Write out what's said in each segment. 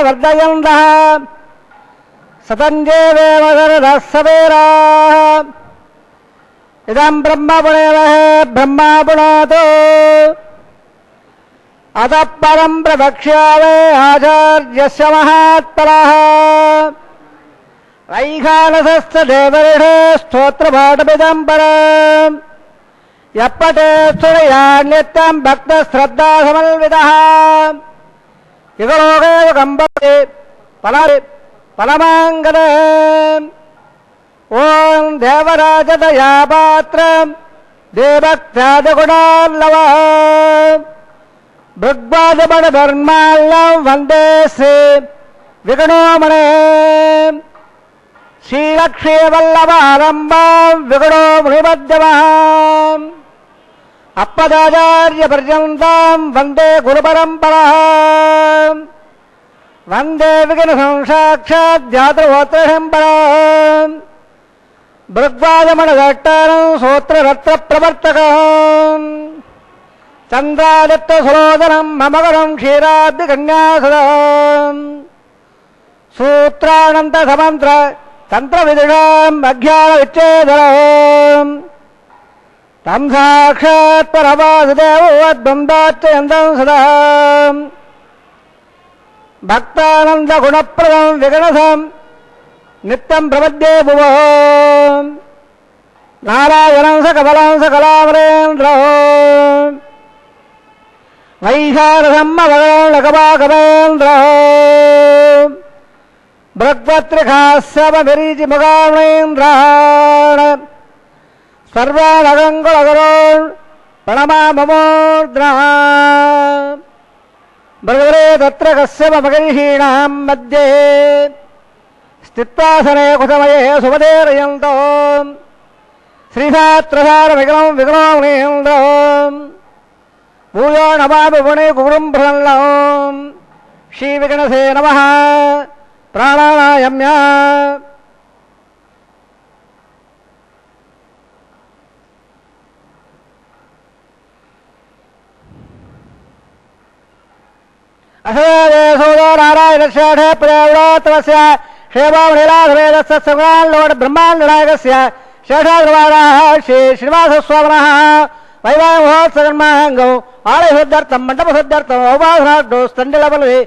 वर्धयन्तः सतञ्जेवेमशरदः सवेराः इदं ब्रह्मपुणेमहे ब्रह्मा पुनातो अतः परं प्रवक्ष्यामि आचार्यस्य महात्मनः वैखानसस्य देवर्षे स्तोत्रपाठमिदं परम् यप्पटे सुरयान्यत्यं भक्तश्रद्धासमन्वितः इहलोके युगम्बते फलमाङ्गले ॐ देवराजदया पात्रं देवत्यादिगुणार्णवः भृग्वादमणधर्माल्लं वन्दे श्री विगणोमणे श्रीलक्ष्मीवल्लभारम्भां विगणो मुनिमध्यमः अपदाचार्यपर्यन्तां वन्दे गुरुपरम्परां वन्दे विघ्नसंसाक्षाद्यातृहोत्रशम्परां भृग्वादमणघट्टारं सोत्ररत्नप्रवर्तकं चन्द्रादित्यसुरोदनं ममकरं क्षीराब्धिकन्यासुरं सूत्रानन्तसमन्त्र तन्त्रविदुषाम् अज्ञानविच्छेदनम् तं साक्षात् परमासुदेवोद्बन्धाच्चयन्तं सदा भक्तानन्दगुणप्रदं विगणसं नित्यं प्रपद्ये भुवः नारायणं सकबलं सकलामरेन्द्रः वैशारसं मगणगवागवेन्द्रः भृग्वत्रिखास्यमभिरीचिमुगामणेन्द्रान् सर्वानगङ्गुलगरोन् प्रणमाममूर्ध्नः भृगुरे तत्र कस्यमपगर्षीणां मध्ये स्थित्वासने कुसमये सुमतेरयन्तो श्रीशास्त्रसारविग्रहं विग्रहोमणीन्द्रो भूयो नमामि पुणे गुरुं प्रसन्नं श्रीविगणसे नमः प्राणायाम्य नारायणस्य प्रियव्रतस्य क्षेमनिलाधवेदस्य संग्रालोड ब्रह्माण्डनायकस्य शेषाद्रवाराः श्री श्रीनिवासस्वामिनः वैवाहिकमहोत्सवकर्माङ्गौ आलयशुद्ध्यर्थं मण्डपशुद्ध्यर्थम् औपासनार्थो स्तण्डिलबलवे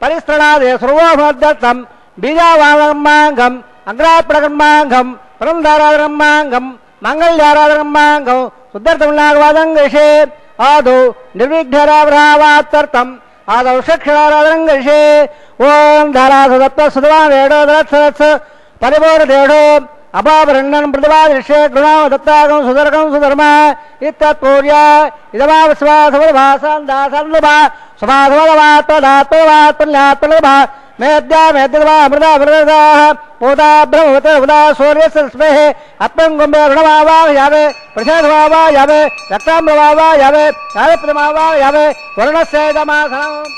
परिस्त्रणादे सर्वोपद्यर्थं बीजावादकर्माङ्गं अग्रापणकर्माङ्गं परमधाराधकर्माङ्गं माङ्गल्याराधकर्माङ्गं शुद्ध्यर्थमुल्लाघवादङ्गशे आदौ निर्विघ्नरावरावात्यर्थम् आदौ षक्षराराधनङ्गशे ॐ धारासुदत्तसुधवानेडोदरत्सरत्स परिपूर्णदेढो अपापरण्यं प्रतिपादिष्ये गृणां दत्तागं सुदर्गं सुधर्मा इत्यत्पूर्य इदमाविश्वासवभासान्दासन्नुभा सुभासवदवात्मदात्मवात्मन्यात्मलभा मेद्या मेद्यवा अमृता अमृताः पोता ब्रह्मवत उदा सूर्यस्य स्मेः अप्यङ्गुम्बे ऋणमावाहयावे प्रसादमावाहयावे रक्ताम्रमावाहयावे कार्यप्रमावाहयावे वर्णस्य इदमासनम्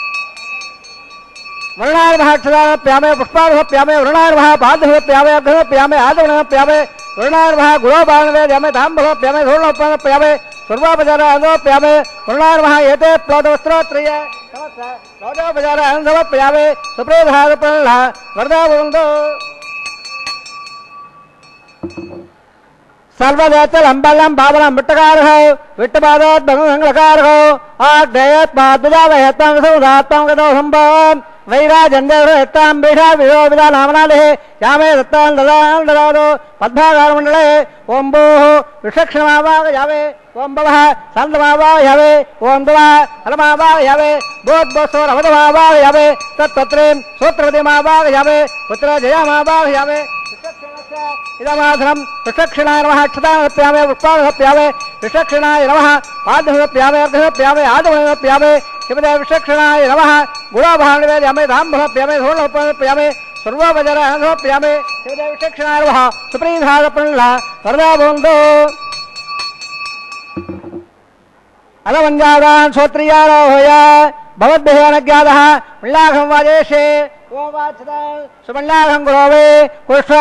वर्णार्भक्षदाप्यामे पुष्पार्भप्यामे वर्णार्भः पादभप्यामे अग्रहप्यामे आदवनप्यामे वर्णार्भः गुणोपानवेद्यामे ताम्बभप्यामे धूर्णोपानप्यामे सर्वोपचारादोप्यामे वर्णार्भः एते प्लवस्त्रोत्रय रोजोपचारानन्दवप्यामे सुप्रेधारपल्लः वर्धावन्दो सर्वदेतलम्बलं बाबलं विट्टकारः विट्टपादात् भगवङ्गलकारः आग्नेयत्माद्विजावयत्तं समुदात्तं गतो सम्भवम् वैराजन्देवरत्तां बेषा विधो नामनादेः यामे दत्तां ददां ददातो पद्माकारमण्डले ओं भोः विषक्षमावाहयावे ओं भवः शान्तमावाहयावे ओं दुवः हलमावाहयावे बोद्धोत्सवरवधमावाहयावे तत्पत्रीं सूत्रवतीमावाहयावे पुत्रजयामावाहयावे इदमाधनं विचक्षणाय नमः क्षतामप्यामे पुष्पामप्यामे विचक्षणाय नमः पादमप्यामे अर्धमप्यामे आदमप्यामे शिवदे विचक्षणाय नमः गुणोभावनिवेद्यामे धाम्भमप्यामे धूर्णोपमप्यामे सर्वोपचारानन्दमप्यामे शिवदे विचक्षणाय नमः सुप्रीधारपण्डः वरदाबोन्दो अलवञ्जादान् श्रोत्रियारोहय भवद्भिः अनज्ञातः उल्लाघं वाजेशे सुमण्डाघं गुरोवे पुष्प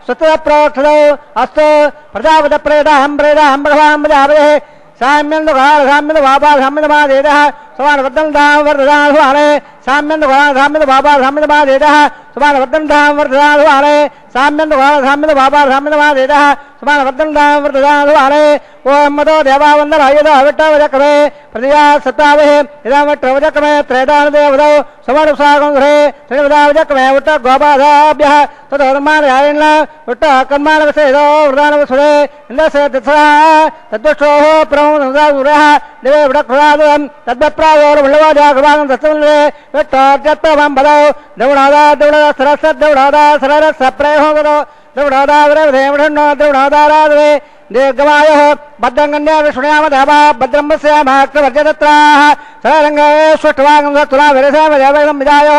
सुतप्रोक्षदौ अस्तु प्रजापतिप्रेदाहं प्रेदाहं प्रभां प्रजापतिः साम्यंदु काल साम्यंदु बाबा साम्यंदु महादेवः समान वर्धनतां वर्धतां सुहारे साम्यंदु काल साम्यंदु बाबा साम्यंदु महादेवः समान वर्धनतां वर्धतां सुहारे साम्यंदु काल साम्यंदु बाबा साम्यंदु महादेवः समान वर्धनतां वर्धतां सुहारे ओम मतो देवावंदन आयुधो अविट्टवजक्रमे प्रतिया सत्तावे इदमट्टवजक्रमे त्रेदान देवदौ समान सागंधरे त्रिवदावजक्रमे उट्ट गोपादाभ्यः तदोर्मानयायिन उट्ट कर्माणवसेदो वृदानवसुरे इन्दसे तत्सरा तद्दुष्टोः प्रमुखसुरः दिवे विडक्रादं तद्वप्रावोर्वल्लवाजागवानं तत्समन्वे विट्टोर्जत्तमं बदौ दौडादा दौडादा सरसद् दौडादा सररसप्रयोगदौ दौडादा विरवधेमढन्नो दौडादारादवे दीर्घमायुः भद्रङ्गन्या विष्णुयाम देवा भद्रं पश्यामाक्तवर्जदत्राः सररङ्गे सुष्ठुवागं सत्तुला विरसेम देवैनं विजायो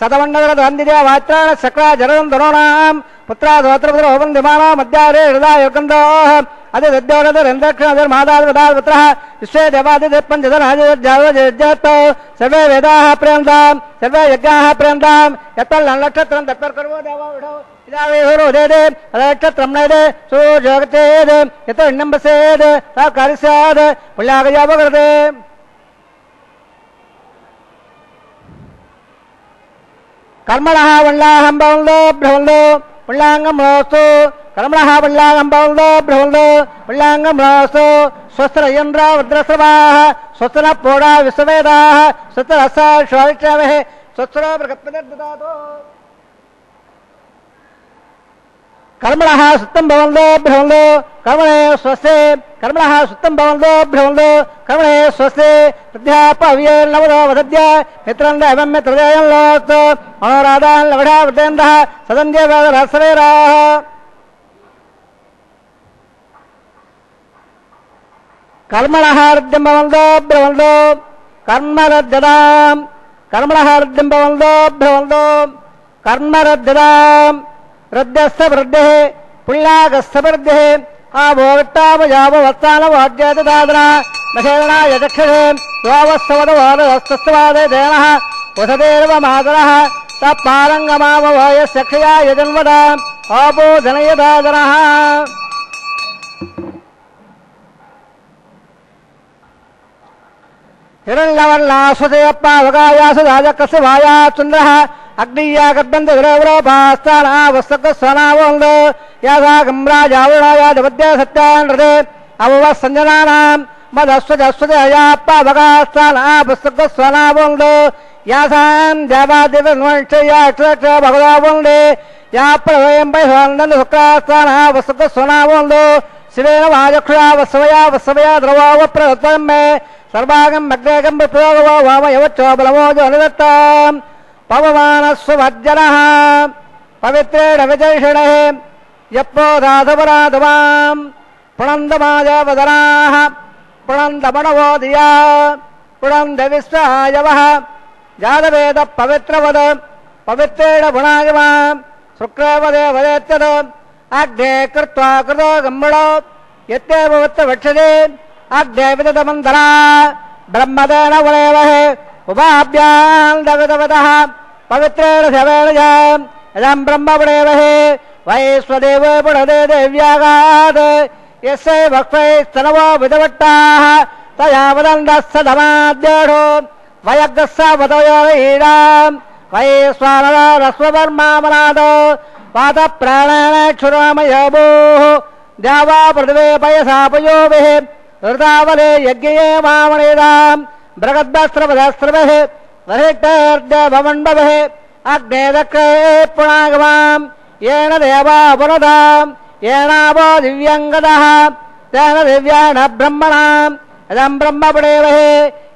सतमण्डलगन्धिदेवात्राण सक्रा जरदं धनोनां पुत्रा धोत्रपुत्रोपन्दिमानो मध्यारे हृदयकन्दोः अधिदद्योरदरन्दक्षणधर्मादाद्वदाद्पुत्रः विश्वे देवादिपञ्चधनादिजत्तो सर्वे वेदाः प्रियन्तां सर्वे यज्ञाः प्रियन्तां यत्तल्लक्षत्रं तत्पर्कर्वो देवो विढो इदावेहुरोदेदे अदक्षत्रं नैदे सूर्योगतेदे यतो इन्नम्बसेदे साकारिस्याद् पुल्यागजापकृते कर्मणः वल्लाहं भवन्तो भ्रवन्तो पुल्लाङ्गं रोस्तु कर्मणः वल्लाहं भवन्तो भ्रवन्तो पुल्लाङ्गं रोस्तु स्वस्त्रयन्द्र वज्रस्रवाः स्वस्त्र पोडा विश्ववेदाः स्वस्त्ररसा श्वाविष्णवेः स्वस्त्रो बृहत्पतिर्ददातु कर्मणः सुत्तं भवन्तो भ्रवन्तो कर्मणे स्वस्ते कर्मणः सुत्तं भवन्तो भ्रवन्तो कर्मणे स्वस्ते प्रध्यापव्येर्नवदो वदद्य मित्रं दैवं मित्रदेयं लोस्तु मनोराधान् लवढा वृतेन्दः सदन्ध्यवेदरसरेराः कर्मणः हृद्यं भवन्तो भ्रवन्तो कर्मरद्यताम् कर्मणः हृद्यं भवन्तो भ्रवन्तो कर्मरद्यताम् हृद्यस्य वृद्धिः पुल्लागस्य वृद्धिः आभोविट्टापजापवत्सानवाद्यदादना नशेरणाय चक्षुषे द्वावस्सवदवादस्तस्वादे देनः वसतेर्व मातरः तत्पारङ्गमामवयस्य क्षया यजन्वदा आपो जनयदादनः हिरण्यवर्णास्वतेयप्पावकायासुराजकस्य वायाचन्द्रः अग्निया गर्भन्धुरवरोपास्ताना वस्तकस्वनावोन्दो यासाकं राजावृणायाधिपत्य सत्यानृते अववस्सञ्जनानां मदस्वजस्वतयाप्पावकास्ताना वस्तकस्वनावोन्दो यासां देवादिवन्वंशयाक्षरक्ष भगवावोन्दे या प्रभयं पैस्वानन्दशुक्रास्ताना वस्तकस्वनावोन्दो शिवेन वाजक्षुरा वस्वया वस्वया द्रवावप्रदत्तं मे सर्वागं मग्नेगं प्रयोगवो वामयवच्चो बलमो जोनिदत्ताम् पवमानस्वभज्जनः पवित्रेण विजयिषिणः यप्पोदाधपराधवां पुणन्दमाजवदनाः पुणन्दमणवो धिया पुणन्दविश्वायवः जातवेद पवित्रवद पवित्रेण पुणागमां शुक्रवदे वदेत्यद अग्ने कृत्वा कृतो गम्बणो यत्येव वृत्तवक्षते अग्ने विदतमन्तरा ब्रह्मदेन वरेवहे उपाभ्यां दविदवतः पवित्रेण शवेन यदं ब्रह्मपडेवहे वैश्वदेव पुणदे देव्यागात् यस्य भक्तैस्तनवो विदवट्टाः तया वदन्तस्य धमाद्येषु वयग्रस्य वतयोहीणां वैश्वानरस्ववर्मामनादो वातप्राणेन क्षुरामयभूः द्यावा पृथिवे पयसापयोभिः ऋतावले यज्ञये मामणेदां बृहद्भस्त्रपदस्त्रभः वहिष्ठैर्देवमण्डभः अग्ने दक्षे पुणागमां येन देवा पुनदां येनावो दिव्यङ्गदः तेन दिव्याण ब्रह्मणां यदं ब्रह्मपडेवहे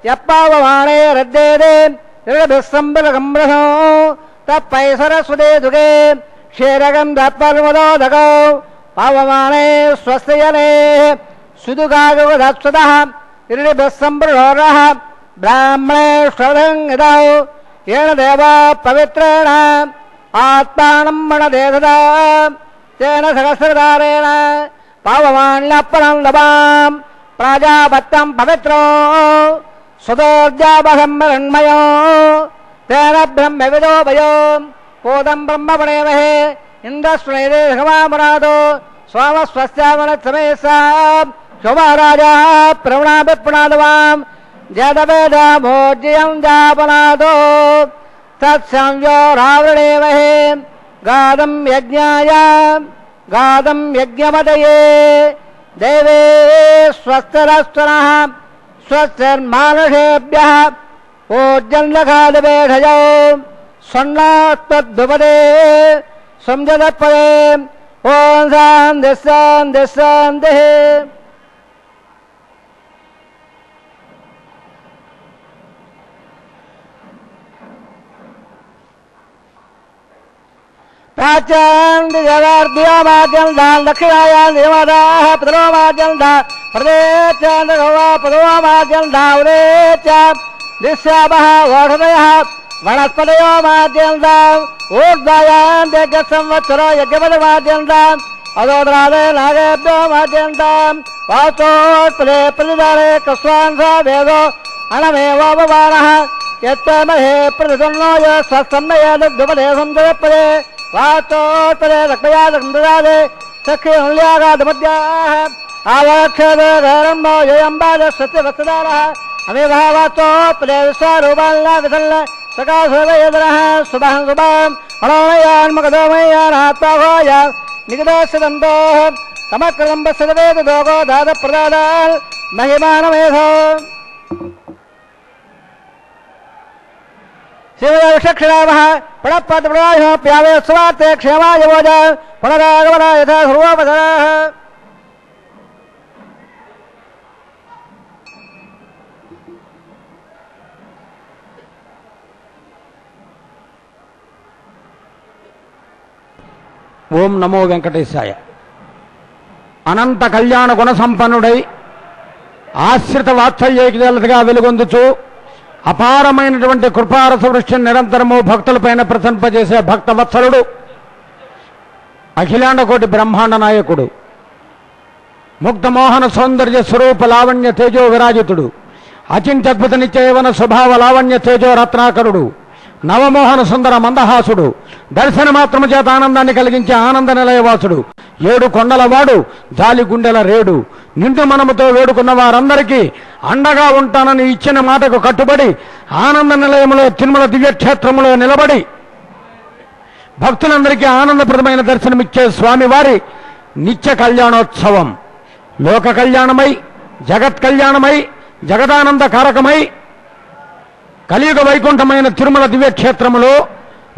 यप्पावमाणे रद्देदे ऋभिस्सम्बरगम्रहो तत्पैसरस्वदे दुगे क्षीरगं दत्पर्मुदोदकौ पावमाणे स्वस्तिजने सुदुगागवदत्सुतः ऋभिस्सम्बरोरः ब्राह्मणे श्रद्धङ्गितौ येन देवा पवित्रेण आत्मानं मणदेधदा तेन सहस्रधारेण पावमान्यप्पणं लभां प्राजापत्यं पवित्रो सुदोर्जापहम्बरण्मयो तेन ब्रह्मविदो भयो कोदं ब्रह्मपणेमहे इन्द्रस्वैरे भगवामरादो स्वामस्वस्यामणसमेसा శోభారాజా ప్రవణాభిప్రణాదవాం జడవేదమోజ్జయం జాపనాదో తత్సంయో రావణేవహే గాదం యజ్ఞాయ గాదం యజ్ఞమతయే దేవే స్వస్తిరస్తనః స్వస్తిర్మానుషేభ్యः ఓజ్జన్లఖాదవేఢయో స్వర్ణాత్మద్భుపదే సంజదపదే ఓం శాంతి శాంతి శాంతి. ప్రాచ్యాం దక్షిణాయాం దేవదాః పదోమాద్యం ప్రదేశాం పదోమాద్యం ఉదేశ దిశ్యామః ఓషధయః వనస్పతయో మాద్యం ఊర్ధ్వయాం దీర్ఘ సంవత్సరో యజ్ఞపదమాద్యం అదోదరాదే నాగేభ్యో మాద్యం వాస్తోత్పదే ప్రతిదారే కస్వాంస వేదో అనమేవోపమానః యత్తమహే ప్రతిసన్నో స్వసన్నయేదుపదే సంజయపదే వాస్తోత్పదే లక్ష్మయా సందదాదే సఖ్యముల్యాగాధమద్యాః ఆవక్షదే గౌరమ్మో యంబాద సత్యవత్సదారః అమిభావస్తోత్పదే విశ్వరూపాల్ల విసల్ల సకాశోదయదరః శుభం శుభం మనోమయాన్మకదోమయానాత్మహోయ నిగదోషదంతో సమకృతంబసవేద దోగో దాద ప్రదాదాల్ మహిమానమేధో శివక్షక్షరామః పడపద్ప్రదాహ్యావే స్వార్థే క్షేమాయ వోజ పునరాగమన యథా సర్వోపసరః. ఓం నమో వెంకటేశాయ. అనంత కళ్యాణ గుణ సంపన్నుడై ఆశ్రిత వాత్సల్యగా వెలుగొందుచు అపారమైనటువంటి కృపారస వృష్టిని నిరంతరము భక్తులపైన ప్రసంపజేసే భక్తవత్సలుడు, అఖిలాండ కోటి బ్రహ్మాండ నాయకుడు, ముగ్ధమోహన సౌందర్య స్వరూప లావణ్య తేజో విరాజితుడు, అచింత్యద్భుత నిత్యయవన స్వభావ లావణ్య తేజో రత్నాకరుడు, నవమోహన సుందర మందహాసుడు, దర్శన మాత్రము చేత ఆనందాన్ని కలిగించే ఆనంద నిలయవాసుడు, ఏడు కొండలవాడు, జాలి గుండెల రేడు, నిండు మనముతో వేడుకున్న వారందరికీ అండగా ఉంటానని ఇచ్చిన మాటకు కట్టుబడి ఆనంద నిలయంలో తిరుమల దివ్యక్షేత్రములో నిలబడి భక్తులందరికీ ఆనందప్రదమైన దర్శనమిచ్చే స్వామివారి నిత్య కళ్యాణోత్సవం లోక కళ్యాణమై, జగత్ కళ్యాణమై, జగదానంద కారకమై కలియుగ వైకుంఠమైన తిరుమల దివ్యక్షేత్రములో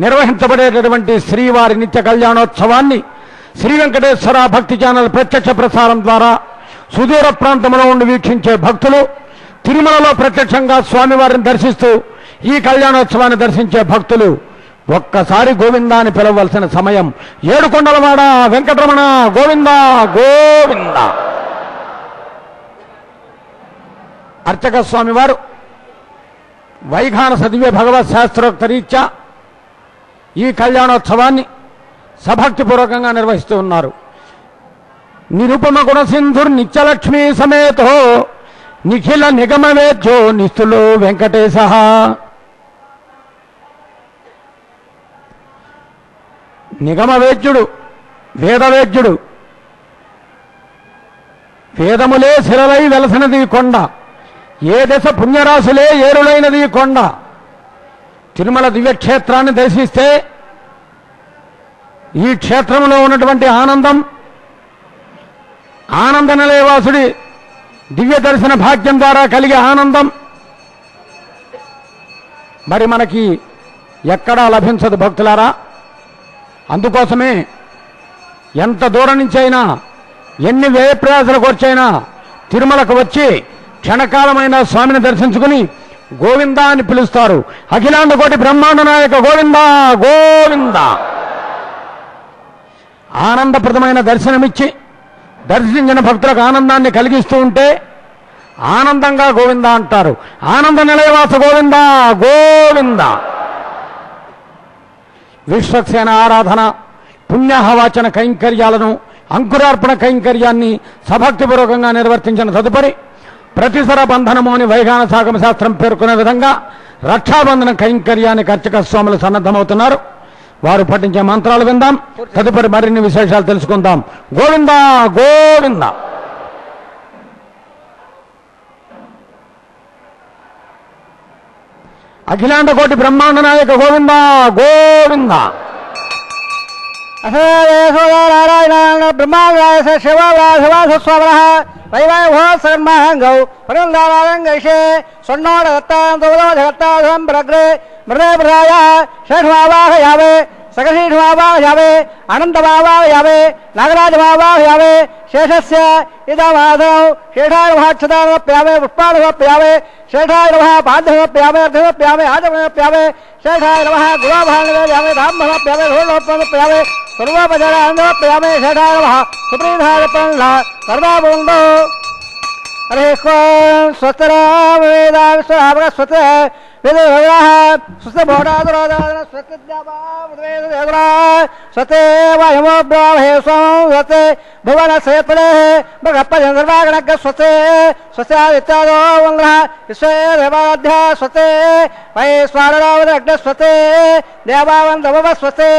నిర్వహించబడేటటువంటి శ్రీవారి నిత్య కళ్యాణోత్సవాన్ని శ్రీ వెంకటేశ్వర భక్తి ఛానల్ ప్రత్యక్ష ప్రసారం ద్వారా సుదూర ప్రాంతంలో ఉండి వీక్షించే భక్తులు, తిరుమలలో ప్రత్యక్షంగా స్వామివారిని దర్శిస్తూ ఈ కళ్యాణోత్సవాన్ని దర్శించే భక్తులు ఒక్కసారి గోవిందా అని పిలవలసిన సమయం. ఏడుకొండలవాడ వెంకటరమణ గోవిందా గోవిందా. అర్చక స్వామివారు వైఖానస దివ్య భగవత్ శాస్త్రోక్త రీత్యా ఈ కళ్యాణోత్సవాన్ని సభక్తిపూర్వకంగా నిర్వహిస్తూ ఉన్నారు. నిరుపమ గుణ సింధుర్ నిత్యలక్ష్మీ సమేతో నిఖిల నిగమవేద్యో నిస్తులో వెంకటేశ. నిగమవేద్యుడు, వేదవేద్యుడు, వేదములే శిలలై వెలసినది కొండ, ఏ దశ పుణ్యరాశులే ఏరులైనది కొండ. తిరుమల దివ్యక్షేత్రాన్ని దర్శిస్తే ఈ క్షేత్రంలో ఉన్నటువంటి ఆనందం, ఆనంద నిలయవాసుడి దివ్య దర్శన భాగ్యం ద్వారా కలిగే ఆనందం మరి మనకి ఎక్కడా లభించదు భక్తులారా. అందుకోసమే ఎంత దూరం నుంచి అయినా, ఎన్ని వ్యయప్రయాసాలకు వచ్చైనా తిరుమలకు వచ్చి క్షణకాలమైన స్వామిని దర్శించుకుని గోవిందా అని పిలుస్తారు. అఖిలాండ కోటి బ్రహ్మాండ నాయక గోవిందా గోవిందా. ఆనందప్రదమైన దర్శనమిచ్చి దర్శించిన భక్తులకు ఆనందాన్ని కలిగిస్తూ ఉంటే ఆనందంగా గోవిందా అంటారు. ఆనంద నిలయవాస గోవిందా గోవిందా. విశ్వక్సేన ఆరాధన, పుణ్యాహవాచన కైంకర్యాలను, అంకురార్పణ కైంకర్యాన్ని సభక్తిపూర్వకంగా నిర్వర్తించిన తదుపరి ప్రతిసర బంధనము అని వైఖాన సాగమ శాస్త్రం పేర్కొనే విధంగా రక్షాబంధన కైంకర్యానికి అర్చక స్వాములు సన్నద్ధమవుతున్నారు. వారు పఠించే మంత్రాలు విందాం, తదుపరి మరిన్ని విశేషాలు తెలుసుకుందాం. గోవిందా గోవిందా. అఖిలాండ కోటి బ్రహ్మాండ నాయక గోవింద గోవింద. నారాయణ బ్రహ్మాండ శివాస్వామ వైవాహోత్సర్మహంగౌ పరిణారంగైషే స్వర్ణోడ దత్తాంతోదగత్తాధం ప్రగ్రే మృదే ప్రదాయ షష్మావాహయావే సకశీష్మావాహయావే అనంతమావాహయావే నాగరాజమావాహయావే శేషస్య ఇదమాధౌ శేషాయ మహాక్షదానప్యామే పుష్పానమప్యామే శేషాయ నమః పార్థమప్యామే అర్ధమప్యామే ఆచమనప్యామే శేషాయ నమః గులాభానప్యామే ధామనప్యామే ధోళనప్యామే సర్వోపచారాంధమప్యామే శేషాయ నమః సుప్రీధాయ ప్రహ్లా సర్వాభూండో హరి ఓం స్వస్తిరామ వేదాం స్వరామక స్వస్తి వేదవేదాః స్వస్తి భోడాదురాదాన స్వస్తి ద్యావావేదవేదరా స్వస్తి వాయమో బ్రాహ్మణే స్వం స్వస్తి భువన సేపలే భగప్పజన సర్వాగణక స్వస్తి స్వస్తి ఆదిత్యాదో వంద్రః విశ్వే దేవాధ్య స్వస్తి వైశ్వానరావదగ్న స్వస్తి దేవావందమవ స్వస్తి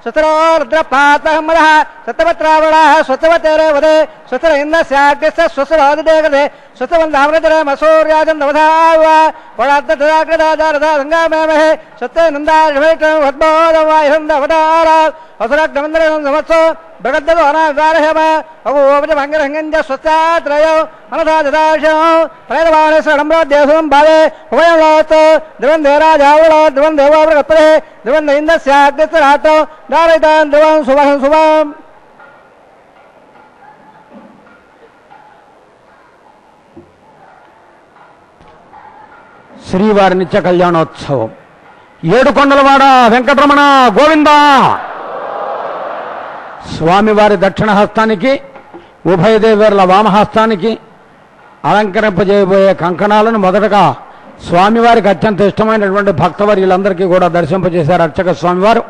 స్వస్తిరో రుద్రపాతమరః సత్యవత్రావణః స్వస్తివతేరేవదే స్వస్తిర ఇంద్రస్యాగ్నిస్య స్వస్తిరోదిదేగదే స్వస్తివందామృతర మసూర్యాజం నవధావ పడాత్తదాగ్రదాదారదాంగామేమహే స్వస్తి నందాశమైకం హద్బోధవాయుందవతార అసురగ్నమందరం సమత్సో భగద్దదో అనాదారహేమ అగోపజభంగరహంగంజ స్వస్త్రయో అనదాదాశం ప్రేతవాణేశ్వరంబ్రోద్దేశం భావే ఉభయంలోత్ ధ్రువం దేరాజావుల ధ్రువం దేవోపగత్పరే ధ్రువం ఇంద్రస్యాగ్నిస్యరాటం దారయితాం ధ్రువం శుభం శుభం. శ్రీవారి నిత్య కళ్యాణోత్సవం. ఏడుకొండలవాడ వెంకటరమణ గోవింద. స్వామివారి దక్షిణ హస్తానికి ఉభయదేవేర్ల వామహస్తానికి అలంకరింపజేయబోయే కంకణాలను మొదటగా స్వామివారికి అత్యంత ఇష్టమైనటువంటి భక్తవర్యులందరికీ కూడా దర్శింపజేశారు అర్చక స్వామివారు.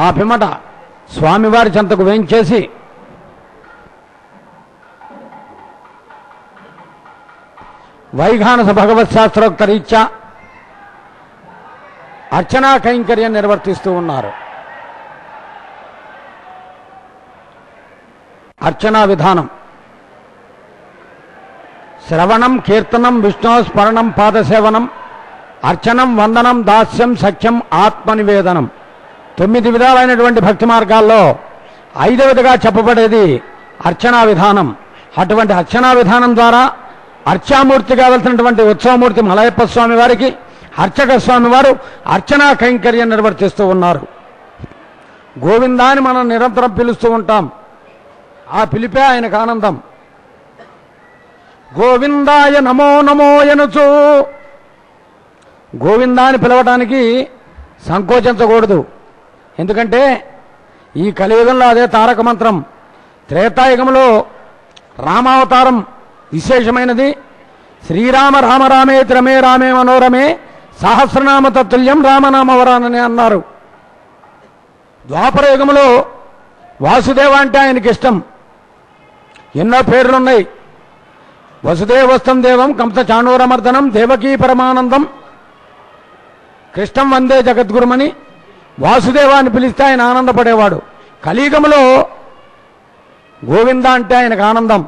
ఆ పిమ్మట స్వామివారి చెంతకు వేయించేసి వైఘానస భగవత్ శాస్త్రోక్త రీత్యా అర్చనా కైంకర్యం నిర్వర్తిస్తూ ఉన్నారు. అర్చనా విధానం: శ్రవణం, కీర్తనం, విష్ణు స్మరణం, పాదసేవనం, అర్చనం, వందనం, దాస్యం, సఖ్యం, ఆత్మనివేదనం. 9 విధాలైనటువంటి భక్తి మార్గాల్లో 5వదిగా చెప్పబడేది అర్చనా విధానం. అటువంటి అర్చనా విధానం ద్వారా అర్చామూర్తి కావలసినటువంటి ఉత్సవమూర్తి మలయప్ప స్వామి వారికి అర్చక స్వామి వారు అర్చనా కైంకర్యం నిర్వర్తిస్తూ ఉన్నారు. గోవిందాన్ని మనం నిరంతరం పిలుస్తూ ఉంటాం. ఆ పిలిపే ఆయనకు ఆనందం. గోవిందాయ నమో నమో ఎనుచు గోవిందాన్ని పిలవటానికి సంకోచించకూడదు. ఎందుకంటే ఈ కలియుగంలో అదే తారక మంత్రం. త్రేతాయుగంలో రామావతారం విశేషమైనది. శ్రీరామ రామ రామేతి రమే రామే మనోరమే సహస్రనామ తత్తుల్యం రామనామవరానని అన్నారు. ద్వాపర యుగంలో వాసుదేవ అంటే ఆయనకి ఇష్టం. ఎన్నో పేర్లున్నాయి. వసుదేవస్తం దేవం కంస చాణూరమర్దనం దేవకీ పరమానందం కృష్ణం వందే జగద్గురుమని వాసుదేవాన్ని పిలిస్తే ఆయన ఆనందపడేవాడు. కలియుగంలో గోవింద అంటే ఆయనకు ఆనందం.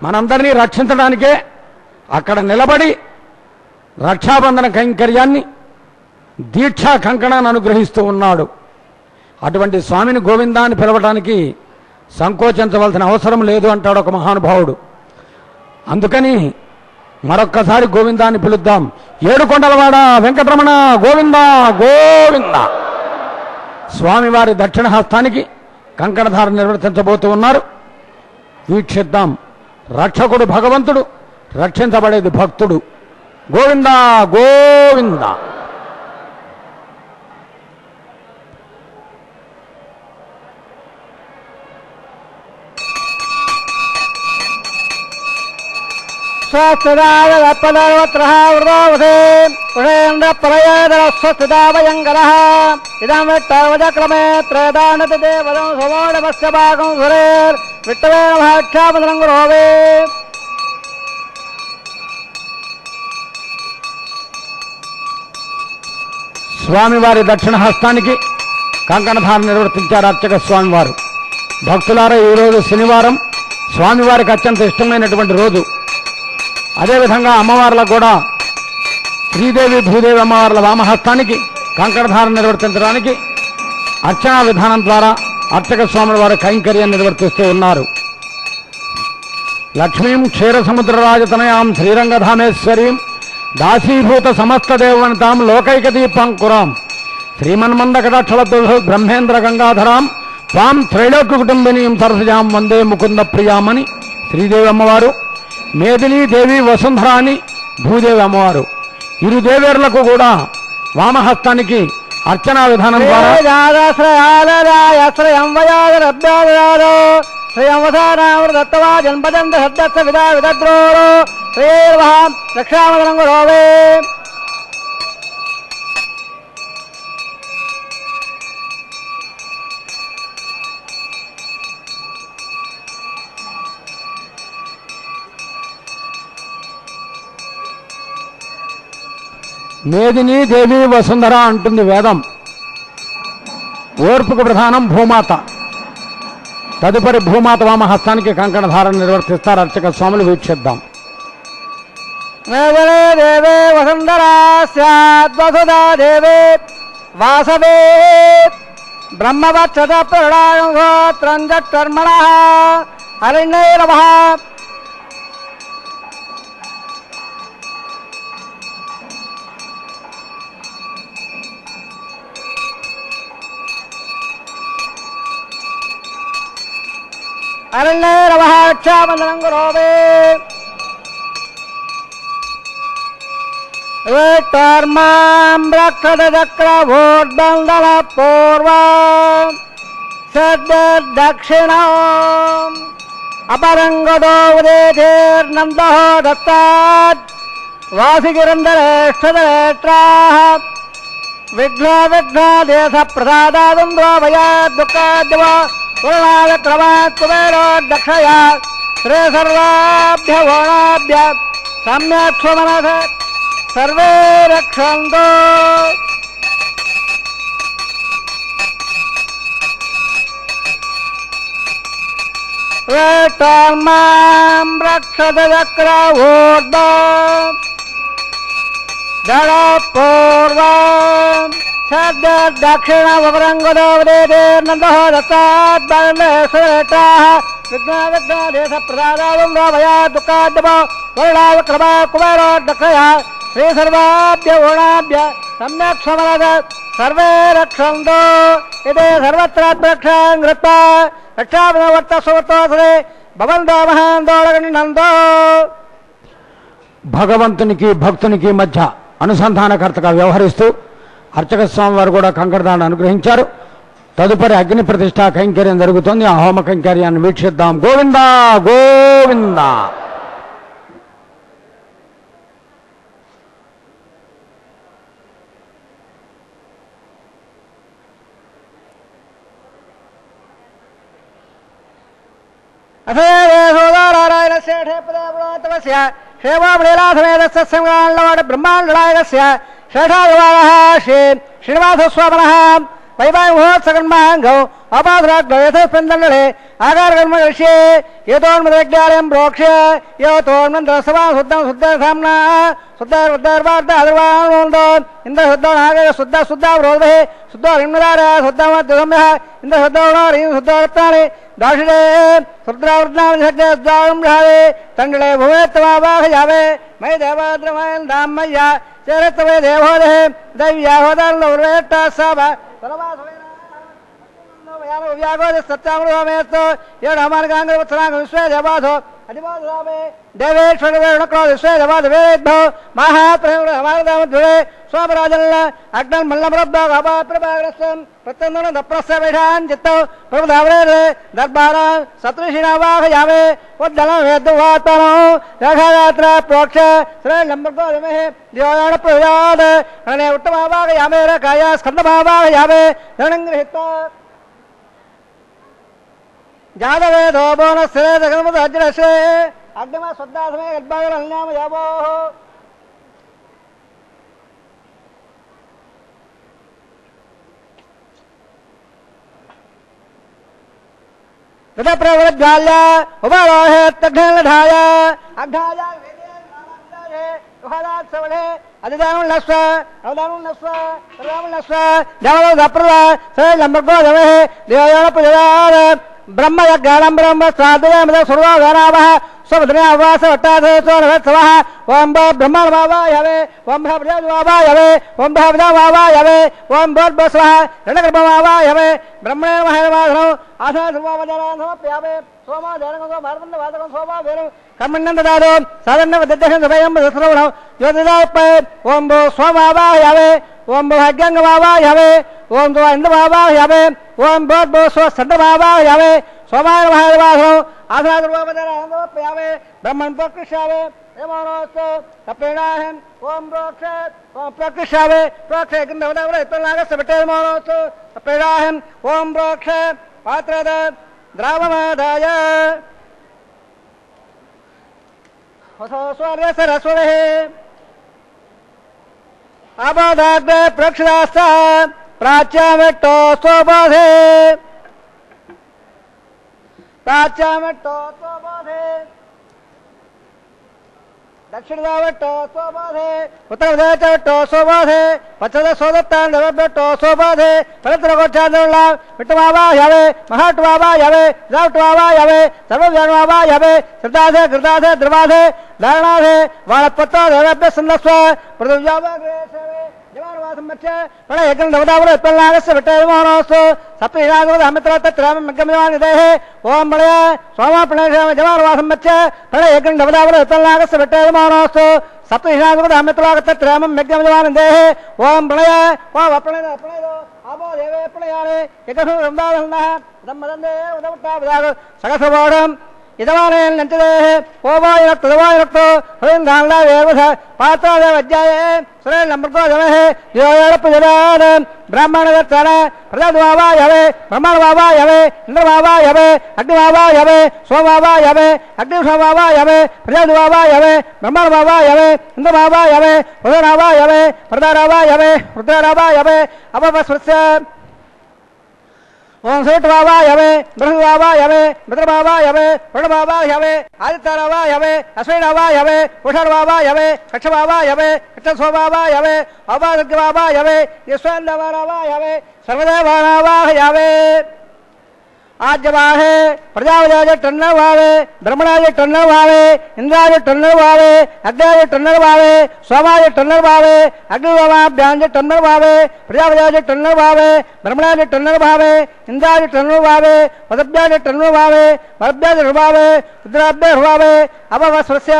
మనందరినీ రక్షించడానికే అక్కడ నిలబడి రక్షాబంధన కైంకర్యాన్ని దీక్షా కంకణాన్ని అనుగ్రహిస్తూ ఉన్నాడు. అటువంటి స్వామిని గోవిందాన్ని పిలవడానికి సంకోచించవలసిన అవసరం లేదు అంటాడు ఒక మహానుభావుడు. అందుకని మరొక్కసారి గోవిందాన్ని పిలుద్దాం. ఏడుకొండలవాడ వెంకటరమణ గోవింద గోవింద. స్వామివారి దక్షిణ హస్తానికి కంకణధార నిర్వర్తించబోతూ ఉన్నారు. వీక్షిద్దాం. రక్షకుడు భగవంతుడు, రక్షించబడేది భక్తుడు. గోవింద గోవింద. స్వస్తిదావత్రః వృదోవధే పుషేంద్ర ప్రయదరస్వస్తిదావయంకరః ఇదం విట్టవజక్రమే త్రేదానతి దేవదం సమోడమస్య భాగం సురేర్ విట్టవేన భాక్షాపదనం గురోవే. స్వామివారి దక్షిణ హస్తానికి కంకణధారణ నిర్వర్తించారు అర్చక స్వామివారు. భక్తులారా, ఈరోజు శనివారం, స్వామివారికి అత్యంత ఇష్టమైనటువంటి రోజు. అదేవిధంగా అమ్మవార్లకు కూడా శ్రీదేవి భూదేవి అమ్మవార్ల వామహస్తానికి కంకణధారణ నిర్వర్తించడానికి అర్చనా విధానం ద్వారా అర్చక స్వాముల వారి కైంకర్యాన్ని నిర్వర్తిస్తూ ఉన్నారు. లక్ష్మీం క్షీరసముద్రరాజతనయాం శ్రీరంగధామేశ్వరీం దాసీభూత సమస్త దేవవనితాం లోకైక దీపాంకురాం శ్రీమన్మందకటాక్షలతో బ్రహ్మేంద్ర గంగాధరాం తాం త్రైలోక్య కుటుంబినీం సరసజాం వందే ముకుంద ప్రియామని శ్రీదేవి అమ్మవారు, మేదినీ దేవి వసుంధర అని భూదేవి అమ్మవారు ఇరు దేవేరులకు కూడా వామహస్తానికి అర్చనా విధానం ద్వారా శ్రీయంవసానామృతత్వా జన్మదంత సద్దస్స విదా విదద్రోరో శ్రీర్వహాం రక్షామదనంగురోవే. మేదిని దేవి వసుంధర అంటుంది వేదం. ఓర్పుకు ప్రధానం భూమాత. తదుపరి భూమాత వామహస్తానికి కంకణ ధారణ నిర్వర్తిస్తారు అర్చక స్వాములు. వీక్షిద్దాం. మేదినీ దేవే వసుంధరా స్యాద్వసుధా దేవే వాసవే బ్రహ్మవత్సద ప్రణాయం గోత్రం జట్టర్మణః హరిణైరవః. అరణ్యరవః రక్షాబంధనం గురోవే. విట్టర్మాం రక్షత చక్రవోర్బంధన పూర్వ సద్దక్షిణం అపరంగదో ఉదేర్నందో దత్తాత్ వాసిగిరంధరేష్ఠదరేష్ట్రాః విఘ్న దేశ ప్రసాదాదుంద్రో భయా దుఃఖాద్యవ పూర్ణాక్రమాత్కుబేరో దక్షయ శ్రీ సర్వాభ్య ఓణాభ్య సమ్యక్ స్వమనస సర్వే రక్షంతో. వేటర్మాం రక్షత చక్రవోర్ధ దళ పూర్వ సద్ద దక్షిణ వరంగోదేర్నందో దత్తాద్బలేశ్వరేటాః విఘ్న దేశ ప్రసాదాదుం భయా దుఃఖాద్యవ పూర్ణాక్రమా కుబేరో దక్షయ శ్రీ సర్వాభ్య ఓణాభ్య సమ్యక్ స్వమనస సర్వే రక్షంతో. ఇదే సర్వత్రాత్మరక్షాం కృత్వా రక్షావర్తస్వర్తోసరే భవంతో మహాందోళగండంతో. భగవంతునికి భక్తునికి మధ్య అనుసంధానకర్తగా వ్యవహరిస్తూ అర్చక స్వామి వారు కూడా కంకణదాన్ని అనుగ్రహించారు. తదుపరి అగ్ని ప్రతిష్ఠా కైంకర్యం జరుగుతోంది. ఆ హోమ కైంకర్యాన్ని వీక్షిద్దాం. గోవిందా గోవిందా. అథోదారాయణ శేషే పదాపురాతమస్య శేవామలీలాసమేతస్య సంగాళ్ళవాడ బ్రహ్మాండనాయకస్య శేషాదివారః శ్రీనివాసస్వామినః వైవాహి మహోత్సకన్మాంగౌ అపాధరాగ్రయథస్పందనలే ఆకారకర్మ విషయే ఏతోన్మదజ్ఞానం ప్రోక్ష్య యోతోన్మంత్రసభా శుద్ధం శుద్ధసామ్నా శుద్ధర్వార్త అదర్వాణోందో ఇంద్ర శుద్ధనాగ శుద్ధ శుద్ధ శుద్ధ హిమ్నదార శుద్ధమద్యసమ్య ఇంద్ర శుద్ధోణారీ శుద్ధరత్నాని దాషిడే శుద్రావృత్నావే తండ్రిలే భూమిత్తమావాహయావే మై దేవాద్రమయన్ దామయ్య చేరత్వే దేవోదే దైవ్యాహోదారువేట్ట సభ సత్యామృతమేస్తో ఏడు హమానగాంగ విశ్వే దేవాధో అధిబాధురామే దేవేశ్వరవేణక్రో విశ్వే దేవాధవేద్భో మహాప్రహమానదామధ్వే స్వామరాజల్ల అగ్నల్ మల్లమరబ్బాగపాప్రభాగ్రస్తం ప్రత్యందన దప్రస్య వైఢాన్ చిత్తో ప్రభుధావరే దర్బార సతృషిణావాహయామే ఉద్దలం వేద్వాతనం రేఖాయాత్ర ప్రోక్ష శ్రేణంబర్గోమే దియోయాణ ప్రయాద అనే ఉత్తమావాహయామే రేఖాయ స్కందభావాహయామే రణంగృహిత్వా జాతవేదో బోనశ్రే జగన్మధ్రశ్రే అగ్నిమ శ్రద్ధాసమే గర్భాగరన్యామ యావో. ప్రవృద్ధాల్య ఉపారోహేత్తఘ్నలఢాయ అఘ్నాయ వేదే నామందాయే ఉహదాత్సవలే అధిదానం నస్వ అవదానం నస్వ సర్వామం నస్వ దేవలో దప్రద సరే లంబర్గో దవే దేవయాన పుజాద బ్రహ్మ యజ్ఞానం బ్రహ్మ శ్రాద్ధయామద సర్వ వేరావః స్వభద్రయ అవాస వట్టాధోత్సవః ఓం బ్రహ్మణ వావాయవే ఓం భ్రజ వావాయవే ఓం భ్రజ వావాయవే ఓం భోర్భస్వః రణగర్భ వావాయవే బ్రహ్మణే మహేవాధనం ఆసన సర్వవదనాధమ ప్యావే సోమా దేనగో భారతంద వాదకం సోమా వేరు కర్మణ్యందాదో సాధన వదద్దహం సమయం దసరవణం యోదదాపై ఓం భో స్వమావాయవే ఓం భో అజ్ఞంగ వావాయవే ఓం భో ఇంద్ర వావాయవే ఓం భో స్వ సద్ద వావాయవే సోమాయ మహేవాధనం ఆసన సర్వవదనాధమ ప్యావే బ్రహ్మణ్ ప్రకృష్యావే ఏమోనోస్తు తప్పేణాహం ఓం ప్రోక్ష ఓం ప్రకృష్యావే ప్రోక్ష కిందవదవర ఇతరులాగస్య పెట్టేమోనోస్తు తప్పేణాహం ఓం ప్రోక్ష పాత్రద ద్రావమాదాయ సరస్వతి అబోధాగ్ర ప్రక్షిదాస్త ప్రాచ్యామెట్టో స్వబోధే ప్రాచ్యామెట్టో స్వబోధే దక్షిణదావట్టో స్వబోధే ఉత్తరదేశట్టో స్వబోధే పచ్చద సోదత్తాండవట్టో స్వబోధే పవిత్రగోచ్చాంద్రుల విట్టువావాయవే మహాట్వావాయవే జావట్వావాయవే సర్వవ్యాన్వావాయవే శ్రద్ధాధే కృతాధే ద్రవాధే ధారణాధే వాళపత్తో దేవేభ్య సందస్వ పృథివ్యావాగ్రేశవే జవానవాసంబచ్చే పడ ఏకం దవదావర ఉత్పన్నాగస్య విట్టయమోనోస్తు సప్తహిరాగవద అమిత్రతత్రామగ్గమ్యవానిదేహే ఓం బళయ సోమాపణేశమ జవానవాసంబచ్చే పడ ఏకం దవదావర ఉత్పన్నాగస్య విట్టయమోనోస్తు సప్తహిరాగవద అమిత్రతత్రామగ్గమ్యవానిదేహే ఓం బళయ ఓం అప్రణయ అప్రణయో ఆపో దేవే ప్రణయాని ఏకసు రందాదహన్నః దమ్మదందే ఉదవట్టావదాగ సగసవోఢం ఇదవానేన నంచదేహ ఓవాయునక్త తదవాయునక్తో హృదయంధాన్లా వేర్వధ పాత్రాదేవజ్యాయే సురే నంబర్గో జమః యోయడపుజరాన బ్రాహ్మణదత్తన ప్రజాద్వావాయవే బ్రహ్మణవావాయవే ఇంద్రవావాయవే అగ్నివావాయవే సోమవావాయవే అగ్నిషోమవాయవే ప్రజాద్వావాయవే బ్రహ్మణవావాయవే ఇంద్రవావాయవే ప్రజారావాయవే ప్రజారావాయవే రుద్రరావాయవే అపవస్వస్య ఓం సూట్వావాయవే బృహద్వావాయవే మిత్రవావాయవే వృణవావాయవే ఆదిత్యవావాయవే అశ్వినవాయవే ఉషర్వావాయవే కక్షవావాయవే కక్షస్వవావాయవే అవాదగ్వావాయవే యశ్వందవారావాయవే సర్వదేవానావాహయావే ఆజ్యవాహే ప్రజాపజాయ టన్నవావే బ్రహ్మణాయ టన్నవావే ఇంద్రాయ టన్నవావే అగ్నాయ టన్నవావే సోమాయ టన్నవావే అగ్నివాభ్యాంజ టన్నవావే ప్రజాపజాయ టన్నవావే బ్రహ్మణాయ టన్నవావే ఇంద్రాయ టన్నవావే పదభ్యాజ టన్నవావే పరభ్యాజ హృవావే రుద్రాభ్య హృవావే అపవస్వస్య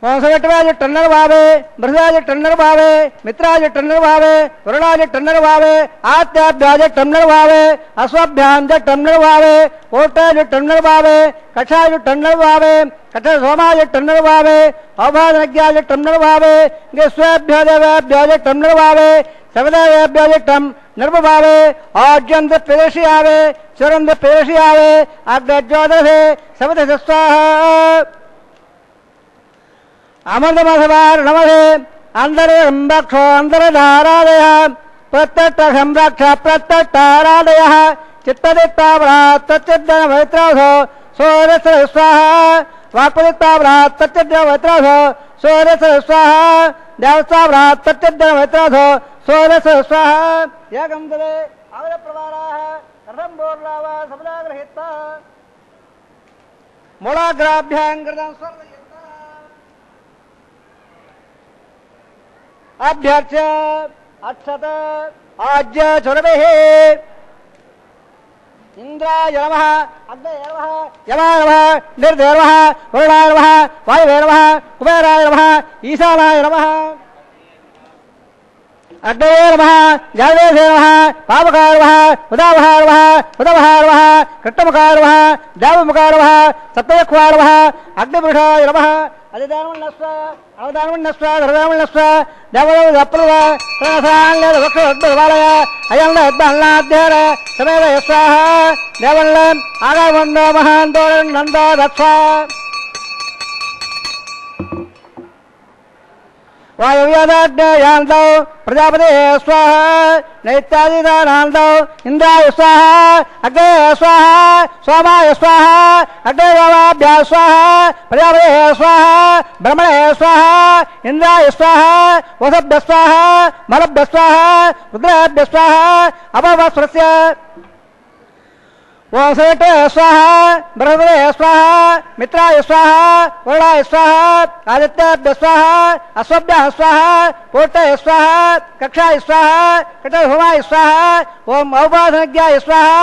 వంశవటవాజ టన్నర్ Huawei బృహదాజ టన్నర్ Huawei మిత్రాజ టన్నర్ Huawei వరుణాజ టన్నర్ Huawei ఆత్యాభ్యాజ టన్నర్ Huawei అశ్వభ్యాంజ టన్నర్ Huawei ఓటాజ టన్నర్ Huawei కషాజ టన్నర్ Huawei Katha సోమాజ టన్నర్ Huawei అవభాజనజ్ఞాజ టన్నర్ Huawei స్వేభ్యాజవ్యాభ్యాజ టన్నర్ Huawei సవదేవ్యాభ్యాజ టం నిర్భవావే ఆజ్యంద ప్రదేశియావే సురంద ప్రదేశియావే అగ్రజ్యోదసే సవదస స్వాహ అమృతమసవార్ నమసే అందరే సంరక్షో అందరధారాదయ ప్రత్యక్ష సంరక్ష ప్రత్యక్షారాదయ చిత్తదిత్తావ్రాత్ తచ్చిద్దన వైత్రాసో సోరస స్వాహ వాక్పదిత్తావ్రాత్ తచ్చిద్దన వైత్రాసో సోరస స్వాహ దేవస్తావ్రాత్ తచ్చిద్దన వైత్రాసో సోరస స్వాహ ఏకందరే ఆవర ప్రవారాః రథం బోర్లావ సబలాగ్రహిత మూలాగ్రాభ్యాంగృతం స్వర్ణ అభ్యర్చ అక్షత ఆజ్య చొరభిః ఇంద్రాయ నమః అగ్నయ నమః యమాయ నమః నిర్దయ నమః వరుణాయ నమః వాయువే నమః కుబేరాయ నమః ఈశానాయ నమః అగ్నయే నమః జావేశే నమః పావకాయ నమః ఉదావహాయ నమః ఉదవహాయ నమః కృట్టముఖాయ నమః దేవముఖాయ నమః సప్తయఖ్వాయ నమః అగ్నిపురుషాయ నమః అధిదానమన్నస్వ అవదానమన్నస్వ ధరదామన్నస్వ దేవలో దప్రవ ప్రణసాన్య వక్షవాలయ అయంల అద్భన్నాధ్యార సమేత యస్వాహ దేవల్ల ఆగామందో మహాంతోరన్ నందో దత్స వాయువ్యాదాజ్ఞయాంతో ప్రజాపతి స్వాహ నైత్యాదిదానాంతో ఇంద్రాయ స్వాహ అగ్నే స్వాహ सोमाय स्वाहा अग्निदेवाभ्यः स्वाहा प्रजापतये स्वाहा ब्रह्मणे स्वाहा इंद्राय स्वाहा वसुभ्यः स्वाहा मरुभ्यः स्वाहा रुद्राभ्यः स्वाहा अपवस्त्रस्य ओम श्रेष्ठे स्वाहा बृहस्पतये स्वाहा मित्राय स्वाहा वरुणाय स्वाहा आदित्याभ्यः स्वाहा अश्वभ्यः स्वाहा पूर्तये स्वाहा कक्षाय स्वाहा कटहोमाय स्वाहा ओम औपासनज्ञाय स्वाहा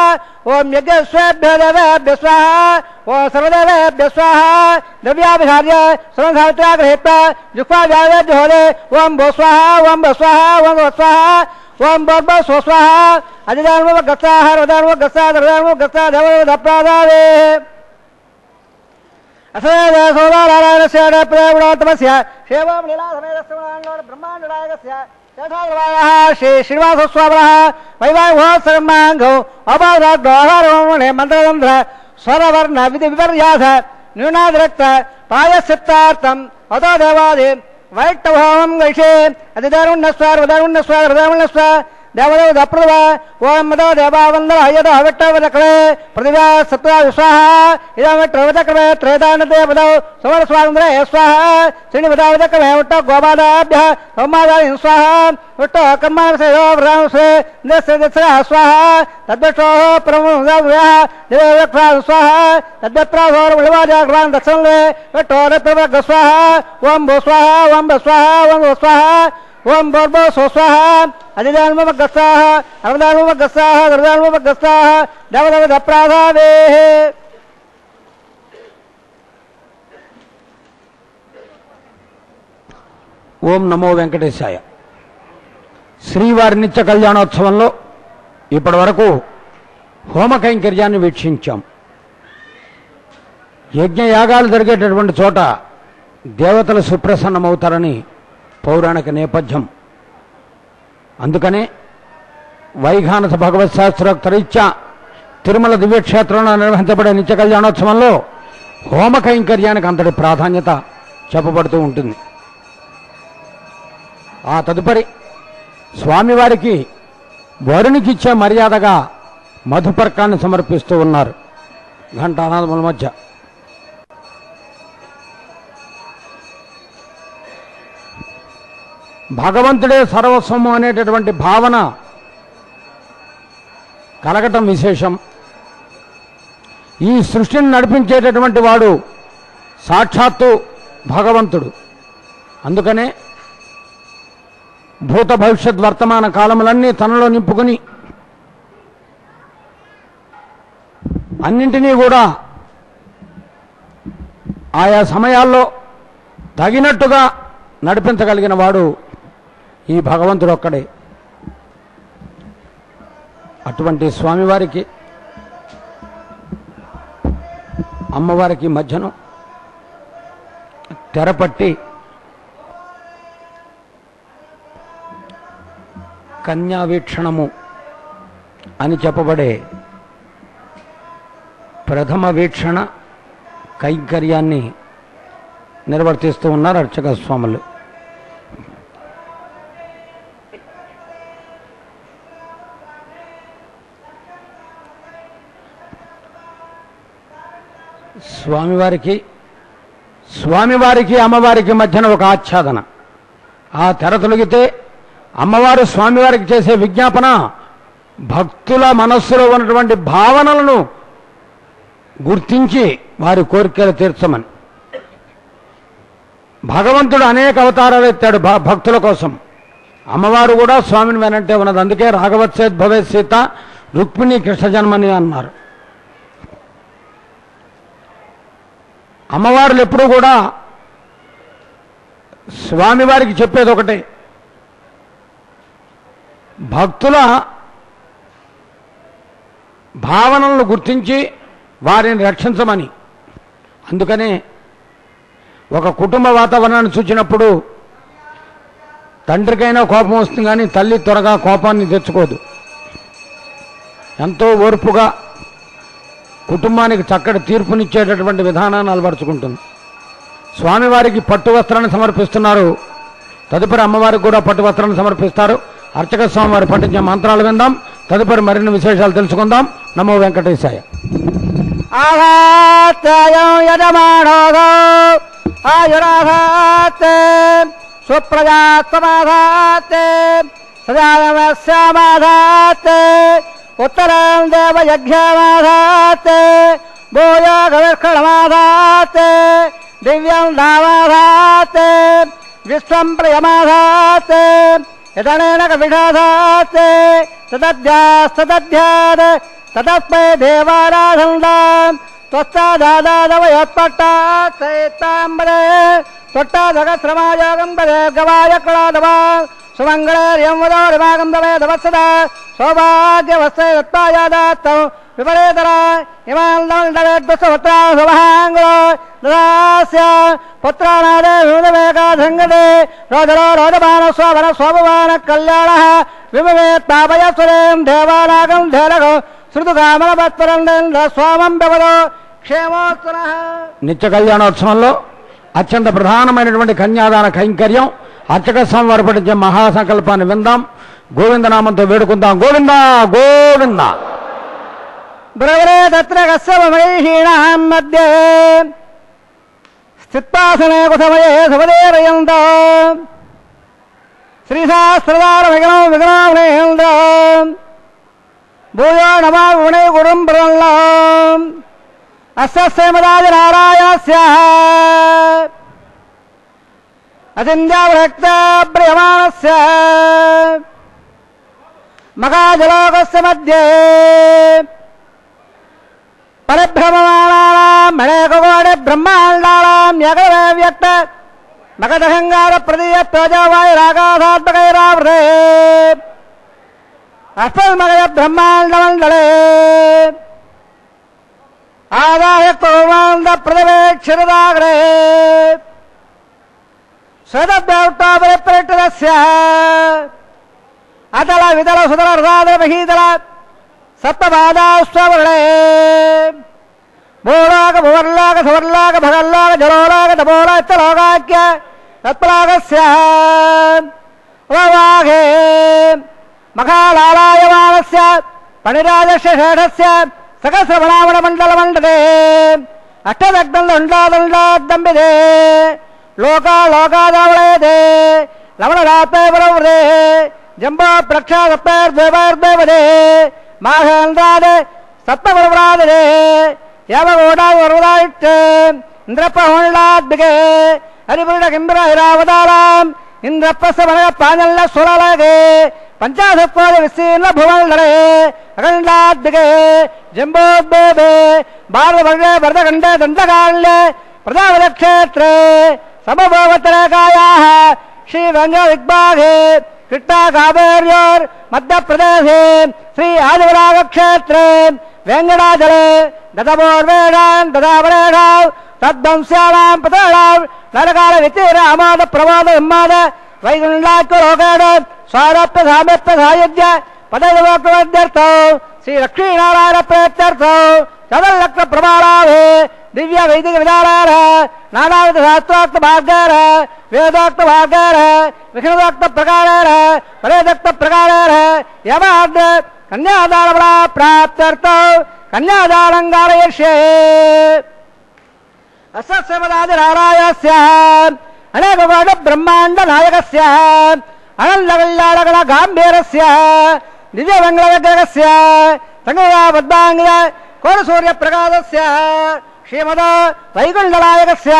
ओम यज्ञस्वेभ्यो देवेभ्यः स्वाहा ओम सर्वदेवेभ्यः स्वाहा द्रव्याभिधार्य सर्वसावित्र्यागृहीत्वा जुह्वाव्यावेद्योरे ओम भो स्वाहा ओम भो स्वाहा ओम भो स्वाहा ओम भो स्वाहा अधिदानमो गत्साः रदानमो गत्साः दर्दानमो गत्साः देवदप्रादावे असदेव सोदारायणस्य प्रेमणात्मस्य सेवां लीलासमेतस्य ब्रह्माण्डनायकस्य यथाग्रवायः श्री श्रीनिवासस्वामिनः वैवाहिकमहोत्सवमाङ्गौ अपादाद्वाहारमणे मन्त्रतन्त्र स्वरवर्ण विधि विपर्यास न्यूनादिरक्त पायश्चित्तार्थम् अतो देवादि वैष्णवं गैषे अधिदारुण्यस्वार्वदारुण्यस्वार्वदारुण्यस्व देवदेव दप्रव ओम मदो देवावंदर हयद हविट्टवदकळे प्रतिभा सत्वा स्वाहा इदमिट्रवदकळे त्रेदानते पदौ समर स्वांद्रे स्वाहा श्रीनिवदावदकळे उट्ट गोपादाभ्यः सोमादाय स्वाहा उट्ट कर्मांसे व्रांसे दस्य स्वाहा तद्वक्षोः प्रमुदव्यः देवदक्षा स्वाहा तद्वत्रासोर विलवाजाग्रां दक्षले उट्टो रत्रवग स्वाहा ओम भो स्वाहा ओम भो स्वाहा ओम भो स्वाहा ओम भो स्वाहा अधिदानमो गस्साः अवदानमो गस्साः दर्दानमो गस्साः देवदेवदप्राधावेः ఓం నమో వెంకటేశాయ. శ్రీవారి నిత్య కళ్యాణోత్సవంలో ఇప్పటి వరకు హోమ కైంకర్యాన్ని వీక్షించాం. యజ్ఞయాగాలు జరిగేటటువంటి చోట దేవతలు సుప్రసన్నమవుతారని పౌరాణిక నేపథ్యం. అందుకనే వైఘానస భగవత్ శాస్త్రోక్తరీత్యా తిరుమల దివ్యక్షేత్రంలో నిర్వహించబడే నిత్య కళ్యాణోత్సవంలో హోమ కైంకర్యానికి అంతటి ప్రాధాన్యత చెప్పబడుతూ ఉంటుంది. ఆ తదుపరి స్వామివారికి వరుణికిచ్చే మర్యాదగా మధుపర్కాన్ని సమర్పిస్తూ ఉన్నారు ఘంటానాదముల మధ్య. భగవంతుడే సర్వస్వము అనేటటువంటి భావన కలగటం విశేషం. ఈ సృష్టిని నడిపించేటటువంటి వాడు సాక్షాత్తు భగవంతుడు. అందుకనే భూత భవిష్యత్ వర్తమాన కాలములన్నీ తనలో నింపుకొని అన్నింటినీ కూడా ఆయా సమయాల్లో తగినట్టుగా నడిపించగలిగిన వాడు ఈ భగవంతుడు ఒక్కడే. అటువంటి స్వామివారికి అమ్మవారికి మధ్యను తెరపట్టి కన్యావీక్షణము అని చెప్పబడే ప్రథమ వీక్షణ కైంకర్యాన్ని నిర్వర్తిస్తూ ఉన్నారు అర్చక స్వాములు. స్వామివారికి అమ్మవారికి మధ్యన ఒక ఆచ్ఛాదన. ఆ తెర తొలగితే అమ్మవారు స్వామివారికి చేసే విజ్ఞాపన భక్తుల మనస్సులో ఉన్నటువంటి భావనలను గుర్తించి వారి కోరికలు తీర్చమని. భగవంతుడు అనేక అవతారాలు ఎత్తాడు భక్తుల కోసం. అమ్మవారు కూడా స్వామిని వెనంటే ఉన్నది. అందుకే రాఘవత్సేత్ భవేత్ సీత రుక్మిణి కృష్ణ జన్మని అన్నారు. అమ్మవారులు ఎప్పుడూ కూడా స్వామివారికి చెప్పేది ఒకటే, భక్తుల భావనలను గుర్తించి వారిని రక్షించమని. అందుకనే ఒక కుటుంబ వాతావరణాన్ని చూచినప్పుడు తండ్రికైనా కోపం వస్తుంది, కానీ తల్లి త్వరగా కోపాన్ని తెచ్చుకోదు. ఎంతో ఓర్పుగా కుటుంబానికి చక్కటి తీర్పునిచ్చేటటువంటి విధానాన్ని అలవరుచుకుంటుంది. స్వామివారికి పట్టు వస్త్రాన్ని సమర్పిస్తున్నారు. తదుపరి అమ్మవారికి కూడా పట్టు వస్త్రాన్ని సమర్పిస్తారు. అర్చక స్వామివారి పఠించే మంత్రాలు విందాం. తదుపరి మరిన్ని విశేషాలు తెలుసుకుందాం. నమో వెంకటేశాయ. आघात्ययं यजमानोऽसौ आयुराघात्ये सुप्रजात्वमाघात्ये सदानमस्यामाघात्ये उत्तरं देवयज्ञमाघात्ये भूयोगविष्कणमाघात्ये दिव्यं दामाघात्ये विश्वं प्रियमाघात्ये यदनेन कविषाघात्ये तदध्यास्तदध्यात् तदस्मै देवाराधन्दाम् त्वस्तादादादवयत्पट्टात्ताम्बरे त्वट्टाधगश्रमायोगं पदे गवाय कलादवा सुमङ्गलैर्यं वदोरिमागं दवेदवत्सदा सौभाग्यवस्ते दत्तायादात्तौ विपरेतरा इमान्दवेद्वस्वत्रा सुभाङ्गो ददास्य पुत्रानादे विमुदमेकाधङ्गते रोदरो रोदमानस्ववन स्वभवान कल्याणः विमुमेत् पापयस्वरें देवानागं धेरगो శృతుకామలపత్పరంద స్వామం వ్యవదో క్షేమోత్తరః. నిత్య కళ్యాణోత్సవంలో అత్యంత ప్రధానమైనటువంటి కన్యాదాన కైంకర్యం అర్చక స్వామి వారు పఠించే మహాసంకల్పాన్ని విందాం. గోవిందనామంతో వేడుకుందాం. గోవింద గోవింద. బ్రవరే తత్ర కస్య మహీషీణాం మధ్యే స్థిత్వాసనే కుసమయే సమదేరయంత శ్రీశాస్త్రదార విఘ్నం విఘ్నామేంద్ర భూయో నమో గుణే గురుం ప్రల్లాం అస్యమదాజ నారాయణస్య అచింద్యభక్త ప్రియమాణస్య మకాజలోకస్య మధ్యే పరిభ్రమమాణానాం అనేకకోటి బ్రహ్మాండానాం యగరే వ్యక్త మగధహంగార ప్రదీయ తేజవాయురాకాశాత్మకైరావృతే అష్టమగయ బ్రహ్మాండమండలే ఆదాయ కౌమాంద ప్రదవేక్షరదాగ్రే స్వదవ్యౌట్టాపరిప్రేక్షదస్య అతల వితల సుతల రసాదల మహీతల సప్తపాదాశ్వవర్ణే భూలోక భువర్లోక సువర్లోక భగల్లోక జలోలోక తపోలోక తత్పలాగస్య వాఘే మఖాలాలాయమానస్య పణిరాజస్య షేఢస్య సకస్రమణామణమండలమండదే అష్టదగ్ధండాదండాద్దంబిదే లోకాలోకాదావళయదే లవణరాత్రే పరవృదే జంబో ప్రక్షాదప్పైర్ద్వైర్ద్వైవదే మాఘేంద్రాదే సప్తపరవరాదే యమగోడావరుదాయిట్టే ఇంద్రపహోళాద్భిగే హరిపురుడ కింబర ఐరావతారాం ఇంద్రప్పస్య మనగ పాంజల్ల సురలగే పంచాశత్కోజ విస్తీర్ణ భువనరే అఖండాద్భిగే జంబోద్భే భారతవర్గే భరతఖండే దండకాళ్యే ప్రజావలక్షేత్రే సమభోగతరేకాయాః శ్రీరంగవిగ్భాగే కృష్ణా కావేర్యోర్ మధ్యప్రదేశే శ్రీ ఆదివరాగక్షేత్రే వెంకటాచలే దతపూర్వేణాం దదాపరేణాం తద్వంశ్యానాం పతేణాం నరకాల వితీర అమాద ప్రమాద ఉన్మాద వైకుంఠాఖ్యలోకేణ స్వారప్య సామ్యప్య సాయుధ్య పదవివక్తర్థం శ్రీ లక్ష్మీనారాయణ ప్రేత్యర్థం చదల్లక్ష ప్రమాణాభే దివ్య వైదిక విధానార నానావిధ శాస్త్రోక్త భాగ్యార వేదోక్త భాగ్యార విష్ణుదోక్త ప్రకారేణ పరేదోక్త ప్రకారేణ యమాద్ కన్యాదాన ప్రాప్త్యర్థం కన్యాదానం కారయిష్యే. అసత్సమదాదినారాయణస్య అనేకకోటి బ్రహ్మాండ నాయకస్య అనంతకళ్యాణగణ గాంభీరస్య దివ్యమంగళవిగ్రహస్య సంగబద్ధాంగ కోరసూర్య ప్రకాశస్య శ్రీమద వైకుంఠనాయకస్య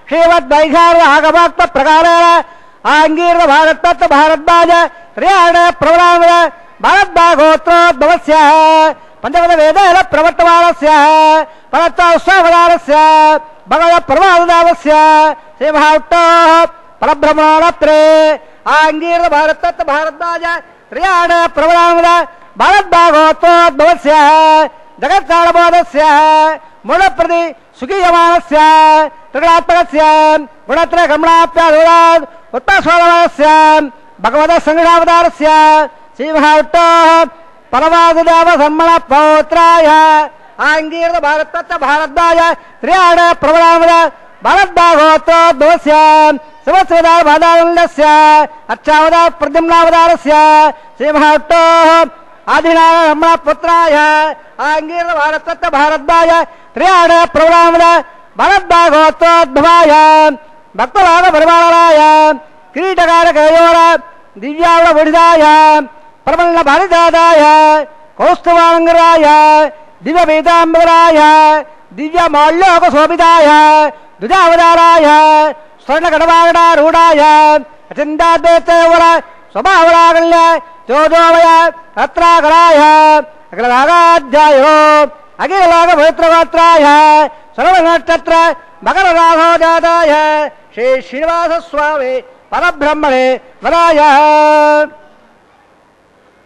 శ్రీమద్వైఖారభక్త ప్రకారేణ ఆంగీర్ణ భారతత్వ భారద్వాజ త్రియాణ ప్రవరామ భారద్వాగోత్రోద్భవస్య పంచపద వేదేన ప్రవర్తమానస్య పరత్వస్వావదానస్య భగవత్ పరమావదానస్య శ్రీమహావిష్ణో పరబ్రహ్మణత్రే ఆంగీర్ణ భారతత్వ భారద్వాజ త్రియాణ ప్రవరామ భారద్వాగోత్రోద్భవస్య జగత్కాళబోధస్య మూలప్రతి సుఖీయమానస్య త్రిగుణాత్మకస్య గుణత్రయ గమనాప్యాదోదాద్ ఉత్తస్వరస్య భగవత సంఘావతారస్య శ్రీమహావిష్ణో పరమాదేవ సన్మణ పౌత్రాయ ఆంగీర్ణ భారతత్వ భారద్వాజ త్రియాణ ప్రవరామ భారద్వాగోత్రోద్భవస్య శివస్వదా బాదానందస్య అక్షావదా ప్రద్యుమ్నావతారస్య శ్రీమహావిష్ణో ఆదినారాయణ పుత్రాయ ఆంగీర భారతత్వ భారద్వాజ త్రియాణ ప్రవరామద భరద్వాగోత్రోద్భవాయ భక్తరాగ పరిమాణాయ కిరీటకారకయోర దివ్యావళ బుడిదాయ ప్రబల భారిదాదాయ కౌస్తువాంగరాయ దివ్య పీతాంబరాయ దివ్య మాల్యోక శోభితాయ దుజావతారాయ స్వర్ణ గడవాగడారూఢాయ అచిందాద్వైతవర స్వభావరాగల్య చోదోవయ రత్నాకరాయ అఖిలరాగాధ్యాయో అఖిలరాగ పవిత్రగోత్రాయ సర్వనక్షత్ర మకర రాఘోజాతాయ శ్రీ శ్రీనివాస స్వామి పరబ్రహ్మణే వరాయ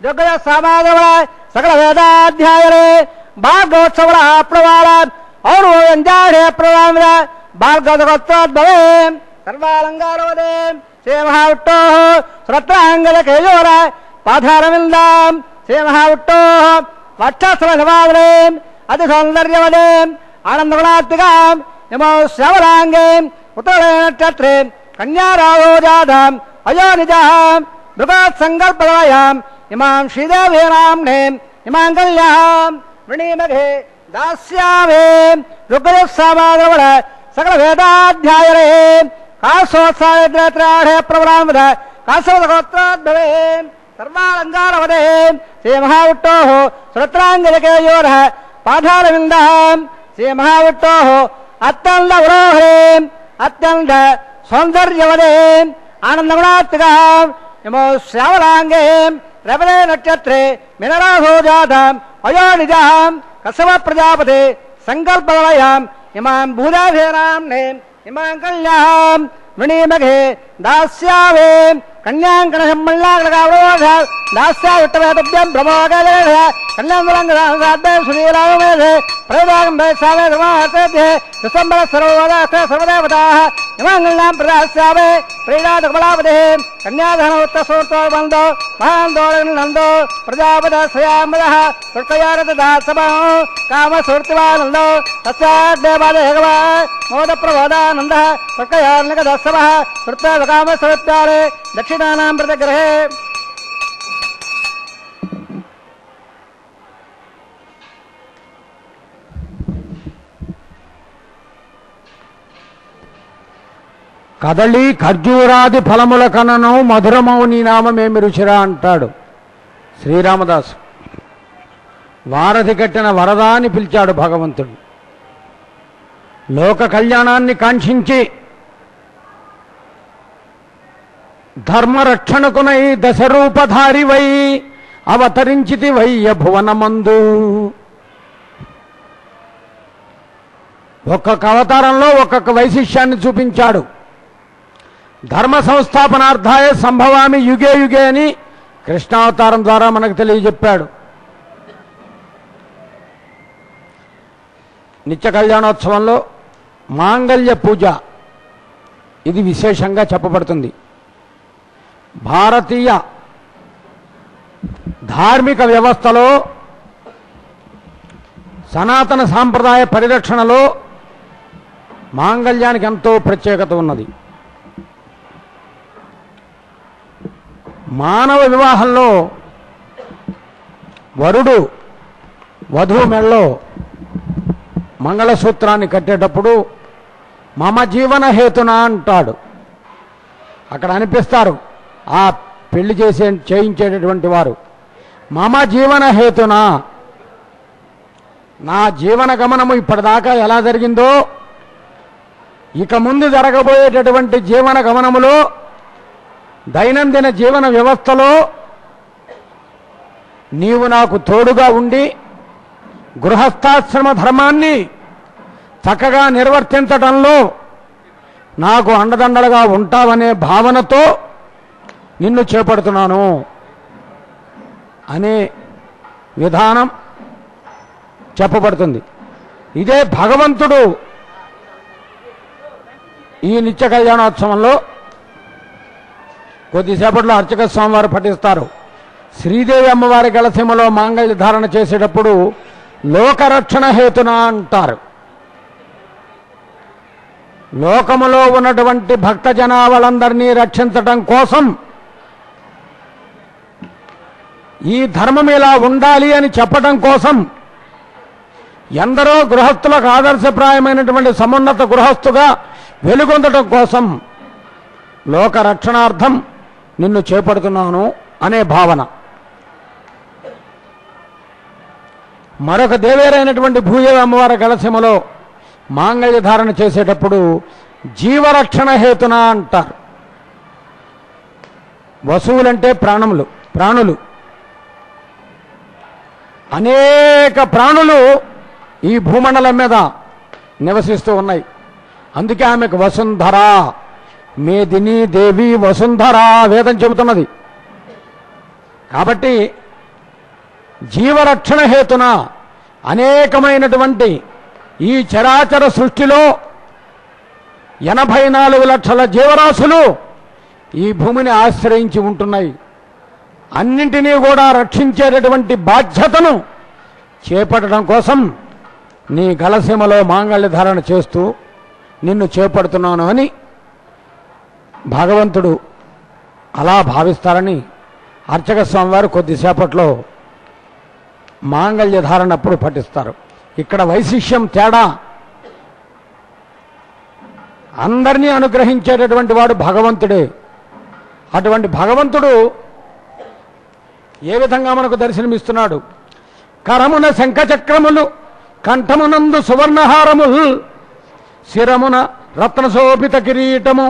జగయ సమాగమ సకల వేదాధ్యాయరే భాగవత్సవల ప్రవాళ ఔర్వంజాఢే ప్రవాళ భార్గవతోద్భవే సర్వాలంకారవదే శ్రీ మహావిట్టో శ్రత్రాంగల కేయోర పాధారవిందాం శ్రీ విష్ణో వక్షస్థలసమావరే అతి సౌందర్యవదే ఆనందగుణాత్మికాం నమో శ్రవలాంగే ఉత్తరే నక్షత్రే కన్యారాగో జాతాం అయోనిజాం మృగాత్ సంకల్పదాయాం ఇమాం శ్రీదేవీనాంనే ఇమాం కళ్యాం వృణీమఘే దాస్యామే ఋగ్వేద సామాగ్రవణ సకల వేదాధ్యాయరే కాశోత్సాహే ప్రవరామద కాశోదగోత్రోద్భవే సర్వాలంకారవదే శ్రీ మహావిట్టో శ్రోత్రాంగజకేయోర పాఠారవిందం శ్రీ మహావిట్టో అత్యంత ఉరోహరే అత్యంత సౌందర్యవదే ఆనందగుణాత్మికా నమో శ్యామలాంగే రవణే నక్షత్రే మినరాహో జాతం అయోనిజాం కసవ ప్రజాపతే సంకల్పవలయాం ఇమాం భూదాభేనాంనే ఇమాం కళ్యాం వృణీమఘే దాస్యామే కన్యాంకణ సంబల్లాగలగావరోధ దాస్యా విట్టవేతభ్యం బ్రహ్మోగలే కన్యాంగులంగరామే సునీరామే ప్రయోగం సామే ధర్మార్థే డిసెంబర్ సర్వోదాస్త సర్వదేవతాః ఇమాంగళాం ప్రదాస్యామే ప్రీడాదకబలాపదే కన్యాధనోత్తసోత్తో బందో మహాందోళనందో ప్రజాపదశ్రయామదః సుర్కయారదాసమో కామసుర్తివానందో తస్యాదేవాదేహవ మోద ప్రబోధానందః సుర్కయార్నకదస్సవః సుర్తకామసవిత్తారే దక్షిణానాం ప్రతిగ్రహే కదలి ఖర్జూరాది ఫలముల కనను మధురమౌ నీ నామమేమి రుచిరా అంటాడు శ్రీరామదాసు. వారధి కట్టిన వరదా అని పిలిచాడు భగవంతుడు. లోక కళ్యాణాన్ని కాంక్షించి ధర్మరక్షణకునై దశరూపధారివై అవతరించితి వయ్య భువనమందు. ఒక్కొక్క అవతారంలో ఒక్కొక్క వైశిష్యాన్ని చూపించాడు. ధర్మ సంస్థాపనార్థాయ సంభవామి యుగే యుగే అని కృష్ణావతారం ద్వారా మనకు తెలియజెప్పాడు. నిత్య కళ్యాణోత్సవంలో మాంగళ్య పూజ ఇది విశేషంగా చెప్పబడుతుంది. భారతీయ ధార్మిక వ్యవస్థలో సనాతన సాంప్రదాయ పరిరక్షణలో మాంగళ్యానికి ఎంతో ప్రత్యేకత ఉన్నది. మానవ వివాహంలో వరుడు వధువు మెడలో మంగళసూత్రాన్ని కట్టేటప్పుడు మమ జీవన హేతున అంటాడు. అక్కడ అనిపిస్తారు ఆ పెళ్లి చేయించేటటువంటి వారు, మమ జీవన హేతున, నా జీవన గమనము ఇప్పటిదాకా ఎలా జరిగిందో ఇక ముందు జరగబోయేటటువంటి జీవన గమనములో దైనందిన జీవన వ్యవస్థలో నీవు నాకు తోడుగా ఉండి గృహస్థాశ్రమ ధర్మాన్ని చక్కగా నిర్వర్తించడంలో నాకు అండదండలుగా ఉంటావనే భావనతో నిన్ను చేపడుతున్నాను అనే విధానం చెప్పబడుతుంది. ఇదే భగవంతుడు ఈ నిత్య కళ్యాణోత్సవంలో కొద్దిసేపట్లో అర్చక స్వామివారు పఠిస్తారు. శ్రీదేవి అమ్మవారి గలసీమలో మాంగళ్య ధారణ చేసేటప్పుడు లోకరక్షణ హేతున అంటారు. లోకములో ఉన్నటువంటి భక్త జనాభాలందరినీ రక్షించటం కోసం ఈ ధర్మం ఇలా ఉండాలి అని చెప్పడం కోసం ఎందరో గృహస్థులకు ఆదర్శప్రాయమైనటువంటి సమున్నత గృహస్థుగా వెలుగొందటం కోసం లోక రక్షణార్థం నిన్ను చేపడుతున్నాను అనే భావన. మరొక దేవేరైనటువంటి భూదేవి అమ్మవారి గలసీమలో మాంగళ్య ధారణ చేసేటప్పుడు జీవరక్షణ హేతున అంటారు. వసువులంటే ప్రాణులు. అనేక ప్రాణులు ఈ భూమండలం మీద నివసిస్తూ ఉన్నాయి. అందుకే ఆమెకు వసుంధర, మేదిని దేవి వసుంధర వేదం చెబుతున్నది. కాబట్టి జీవరక్షణ హేతున అనేకమైనటువంటి ఈ చరాచర సృష్టిలో 84 లక్షల జీవరాశులు ఈ భూమిని ఆశ్రయించి ఉంటున్నాయి. అన్నింటినీ కూడా రక్షించేటటువంటి బాధ్యతను చేపట్టడం కోసం నీ గలసీమలో మాంగళ్య ధారణ చేస్తూ నిన్ను చేపడుతున్నాను అని భగవంతుడు అలా భావిస్తారని అర్చక స్వామి వారు కొద్దిసేపట్లో మాంగళ్య ధారణప్పుడు పఠిస్తారు. ఇక్కడ వైశిష్యం తేడా. అందరినీ అనుగ్రహించేటటువంటి వాడు భగవంతుడే. అటువంటి భగవంతుడు ఏ విధంగా మనకు దర్శనమిస్తున్నాడు? కరమున శంఖచక్రములు, కంఠమునందు సువర్ణహారములు, శిరమున రత్నశోభిత కిరీటము,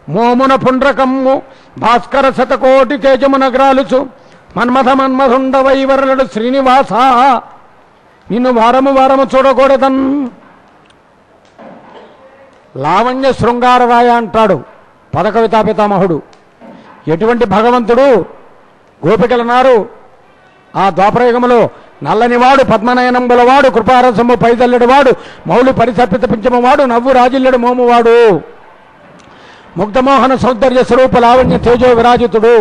మోమున పుండ్రకమ్ము, భాస్కర శతకోటి తేజమున గ్రాలుచు, మన్మథుండ వైవరుడు శ్రీనివాస, నిన్ను వారము చూడకూడదన్. లావణ్య శృంగారరాయ అంటాడు పదకవితా పితామహుడు. ఎటువంటి భగవంతుడు? గోపికలన్నారు ఆ ద్వాపరయుగములో, నల్లనివాడు, పద్మనయనంబులవాడు, కృపారసము పైదల్లెడువాడు, మౌలు పరిసర్పిత పింఛమవాడు, నవ్వు రాజిల్లెడు మోమువాడు, ముగ్ధమోహన సౌందర్య స్వరూప లావణ్య తేజో విరాజితుడు.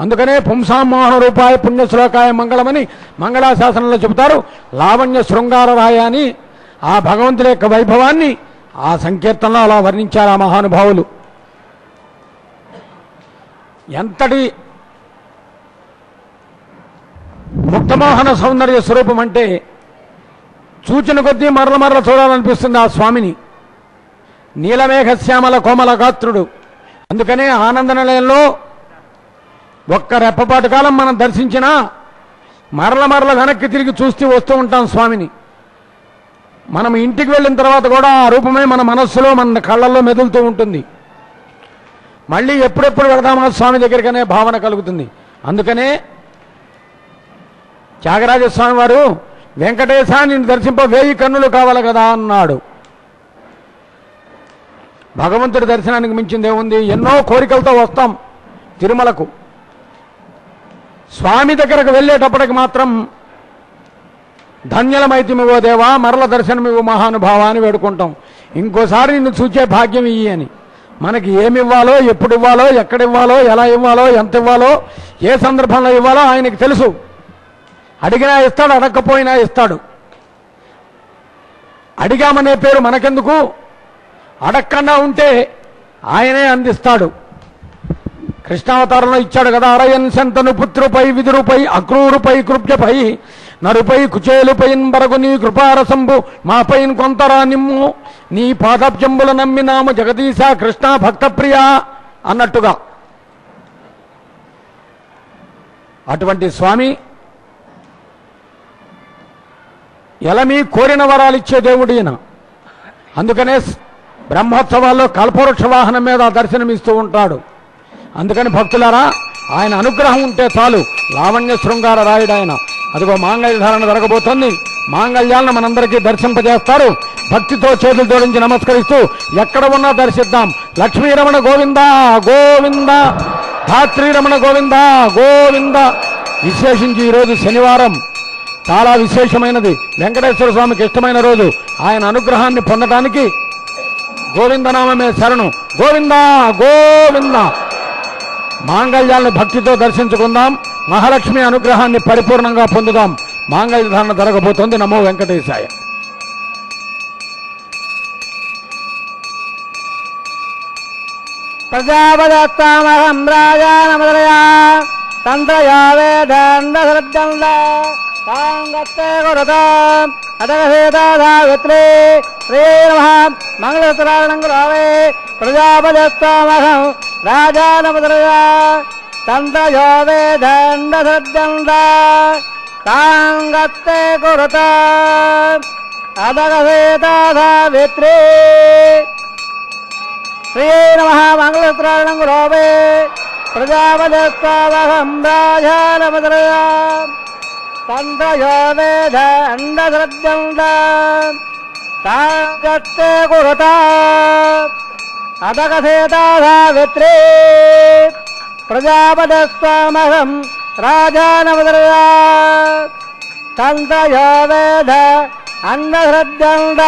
అందుకనే పుంసామోహన రూపాయ పుణ్యశ్లోకాయ మంగళమని మంగళాశాసనంలో చెబుతారు. లావణ్య శృంగారరాయ అని ఆ భగవంతుడి యొక్క వైభవాన్ని ఆ సంకీర్తనలో అలా వర్ణించారు ఆ మహానుభావులు. ఎంతటి ముక్తమోహన సౌందర్య స్వరూపం అంటే చూచిన కొద్దీ మరల చూడాలనిపిస్తుంది ఆ స్వామిని. నీలమేఘ శ్యామల కోమల గాత్రుడు. అందుకనే ఆనంద నిలయంలో ఒక్క రెప్పపాటు కాలం మనం దర్శించినా మరల వెనక్కి తిరిగి చూస్తూ వస్తూ ఉంటాం స్వామిని. మనం ఇంటికి వెళ్ళిన తర్వాత కూడా ఆ రూపమే మన మనస్సులో, మన కళ్ళల్లో మెదులుతూ ఉంటుంది. మళ్ళీ ఎప్పుడెప్పుడు వెళదామా స్వామి దగ్గరికనే భావన కలుగుతుంది. అందుకనే త్యాగరాజస్వామి వారు వెంకటేశ నిన్ను దర్శింప 1000 కన్నులు కావాలి కదా అన్నాడు. భగవంతుడి దర్శనానికి మించింది ఏముంది? ఎన్నో కోరికలతో వస్తాం తిరుమలకు. స్వామి దగ్గరకు వెళ్ళేటప్పటికి మాత్రం ధన్యలమైతిమివో దేవా, మరల దర్శనమివ్వు మహానుభావ అని వేడుకుంటాం. ఇంకోసారి నిన్ను చూచే భాగ్యం ఇయ్యి అని. మనకి ఏమి ఇవ్వాలో, ఎప్పుడు ఇవ్వాలో, ఎక్కడ ఇవ్వాలో, ఎలా ఇవ్వాలో, ఎంత ఇవ్వాలో, ఏ సందర్భంలో ఇవ్వాలో ఆయనకి తెలుసు. అడిగినా ఇస్తాడు, అడగకపోయినా ఇస్తాడు. అడిగామనే పేరు మనకెందుకు? అడగకుండా ఉంటే ఆయనే అందిస్తాడు. కృష్ణావతారంలో ఇచ్చాడు కదా, అరయన్ శంతను పుత్రుపై విదురుపై అక్రూరుపై కృప్యపై నరుపై కుచేలుపై బరగు నీ కృపారసంబు మాపై కొంతరా నిమ్ము, నీ పాదబ్జంబుల నమ్మినాము జగదీశ కృష్ణ భక్తప్రియ అన్నట్టుగా. అటువంటి స్వామి ఎలమీ కోరిన వరాలు ఇచ్చే దేవుడిన. అందుకనే బ్రహ్మోత్సవాల్లో కల్పవృక్ష వాహనం మీద దర్శనమిస్తూ ఉంటాడు. అందుకని భక్తులారా, ఆయన అనుగ్రహం ఉంటే చాలు. లావణ్య శృంగార రాయుడు ఆయన. అదిగో మాంగళ్య ధారణ జరగబోతోంది. మాంగళ్యాలను మనందరికీ దర్శింపజేస్తారు. భక్తితో చేతులు జోడించి నమస్కరిస్తూ ఎక్కడ ఉన్నా దర్శిద్దాం. లక్ష్మీరమణ గోవింద గోవింద, ధాత్రీరమణ గోవింద గోవింద. విశేషించి ఈరోజు శనివారం చాలా విశేషమైనది. వెంకటేశ్వర స్వామికి ఇష్టమైన రోజు. ఆయన అనుగ్రహాన్ని పొందడానికి గోవిందనామమే శరణు. గోవింద గోవింద. మాంగళ్యాలను భక్తితో దర్శించుకుందాం. మహాలక్ష్మి అనుగ్రహాన్ని పరిపూర్ణంగా పొందుదాం. మాంగళ్య ధారణ జరగబోతోంది. నమో వెంకటేశాయ. ప్రజాపదత్తామహం రాజానమదరయా తంత్రయా వేదండ శ్రద్ధంద తాంగత్తే కురుత అదగసేతాధావిత్రే శ్రీ నమః మంగళసూత్రారణం గురవే ప్రజాపతిస్తామహం రాజానమద్రయా తంత్రయో వేదండసద్యంద తాంగత్తే కురుత అదగసేతాధావిత్రే శ్రీ నమః మంగళసూత్రారణం గురవే ప్రజాపతిస్తామహం రాజానమద్రయా తంత్రయో వేదండసద్యంద తాంగత్తే కురుత అదగసేతాధావిత్రే ప్రజాపతిస్తామహం రాజానమద్రయా తంత్రయో వేద అన్నశ్రద్ధంద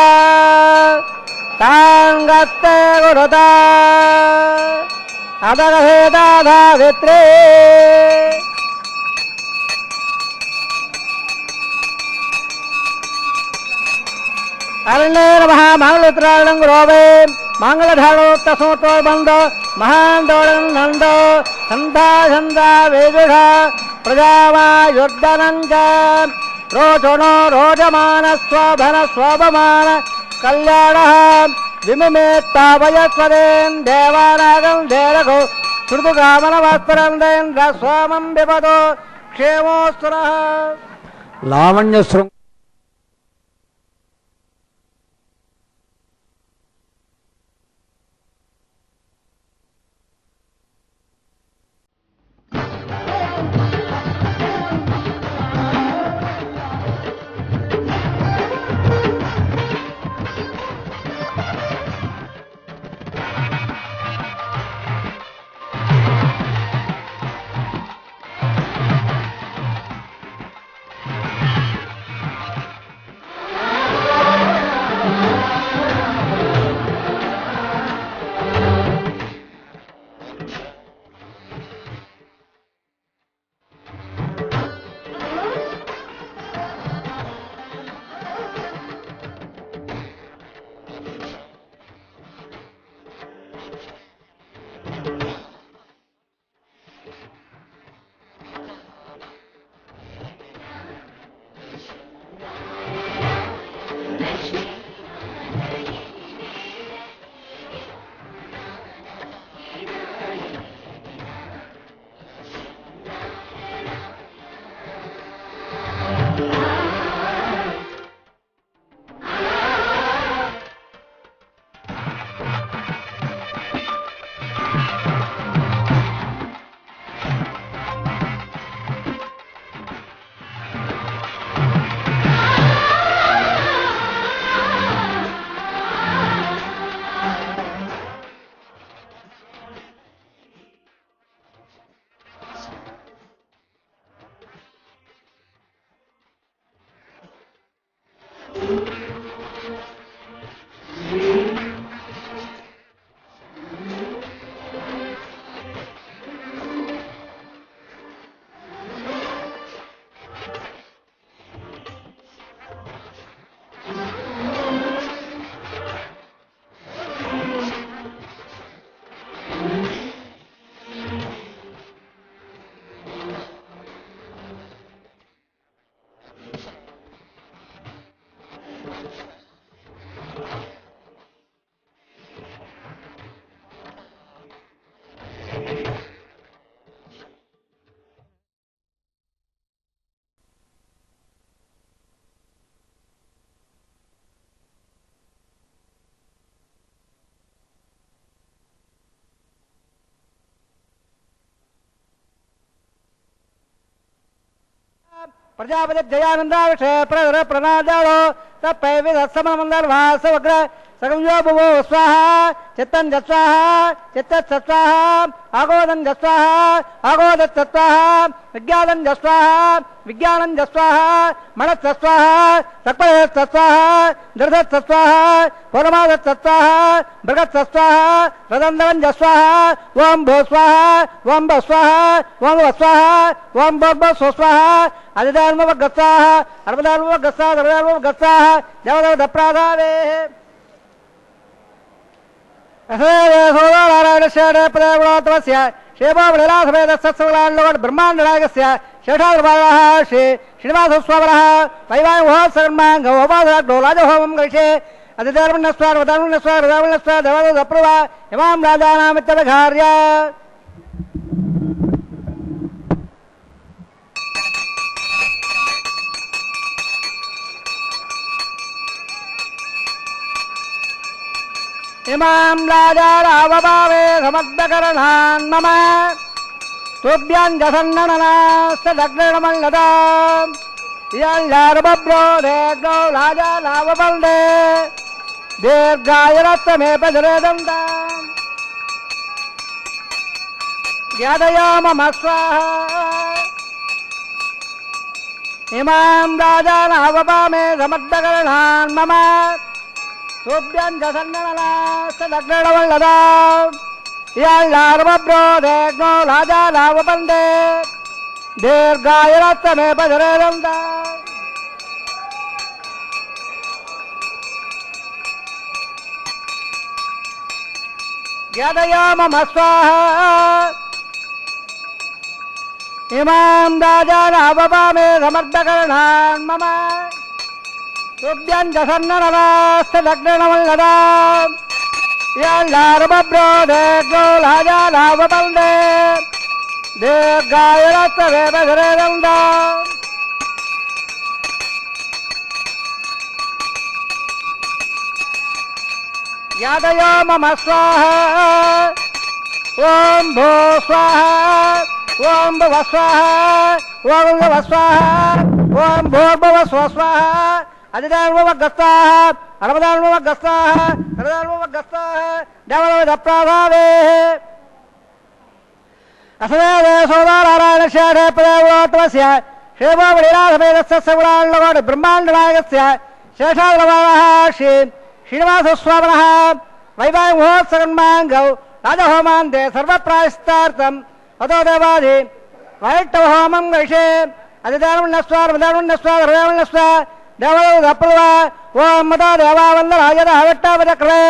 తాంగత్తే కురుత అదగసేతాధావిత్రే అరణ్యేన మహామంగళోత్తరాయణం గురోవే మంగళధారోక్తసోతో బంధ మహాందోళం నందో సంధా సంధా వేదుఢ ప్రజావాయుర్ధనంచ రోచనో రోచమాన స్వభన స్వభమాన కళ్యాణ విముమేత్తావయస్వదేన్ దేవానాగం దేరఘో శృతుగామనవాస్పరందేంద్ర స్వామం విపదో క్షేమోస్తుర లావణ్య శృంగ प्रजापति जयानंदाभिषेक प्रधर प्रणादालो तपै विधत्समनमंदलवासवग्र सगंजो भुवो स्वाहा चित्तं जस्वाहा चित्तत् स्वाहा आगोदं जस्वाहा आगोदत् स्वाहा विज्ञानं जस्वाहा विज्ञानं जस्वाहा मनत् स्वाहा सक्पयत् स्वाहा दृढत् स्वाहा पौर्णमादत् स्वाहा बृहत् स्वाहा रदन्दवं जस्वाहा ओम भो स्वाहा ओम भ स्वाहा ओम व स्वाहा ओम भ स्वाहा अधिधर्मवगस्वाहा अर्वधर्मवगस्वाहा धर्मधर्मवगस्वाहा देवदेवदप्राधावे ब्रह्मांड नायकस्य शेषाद्भागः श्री श्रीनिवासस्वामनः वैवाहिमहोत्सर्माङ्गोपासराजहोमं करिष्ये अतिधर्मण्यस्वार्वधर्मण्यस्वार्वधर्मण्यस्वार्वधर्मण्यस्वार्वधर्मण्यस्वा इमां राजानामित्यवधार्य इमां राजारावभावे समग्रकरणान् मम तुभ्यञ्जसन्नननास्तदग्निर्मल्लता यल्लार्बभ्रो देग्नो राजालावबल्दे दीर्घायुरत्तमे पजरेदन्ता यादयामम स्वाहा इमां राजानावभावे समग्रकरणान् मम तुभ्यञ्जसन्नननास्तदग्निर्मल्लता यल्लार्बभ्रो देग्नो राजालावबल्दे दीर्घायुरत्तमे पजरेदन्ता यदयामम स्वाहा इमां राजानावभावे समर्थकरणान् मम तुभ्यञ्जसन्नननास्तदग्निर्मल्लता यल्लार्बभ्रो देग्नो राजालावबल्दे दीर्घायुरत्तमे पजरेदन्ता यादयामम स्वाहा ओम भो स्वाहा ओम भव स्वाहा ओम भव स्वाहा ओम भूर्भुव स्वाहा अधिदानवगस्ताः अरवदानवगस्ताः अरवदानवगस्ताः देवलोकप्राभावेः असमेव सोदानारायणस्य प्रेमोत्तमस्य श्रीभोवलीलासमेतस्य सगुणाल्लवोड ब्रह्माण्डनायकस्य शेषाद्रवाणः श्री श्रीनिवासस्वामिनः वैवाहिमहोत्सवन्माङ्गौ राजहोमान्ते सर्वप्रायश्चित्तार्थम् अतो देवादि वैष्णवहोमं करिष्ये अधिधर्मण्यस्वार्वधर्मण्यस्वार्वधर्मण्यस्वा देवलोकप्रभा ओं मतो देवावन्दनायतः विट्टवचक्रमे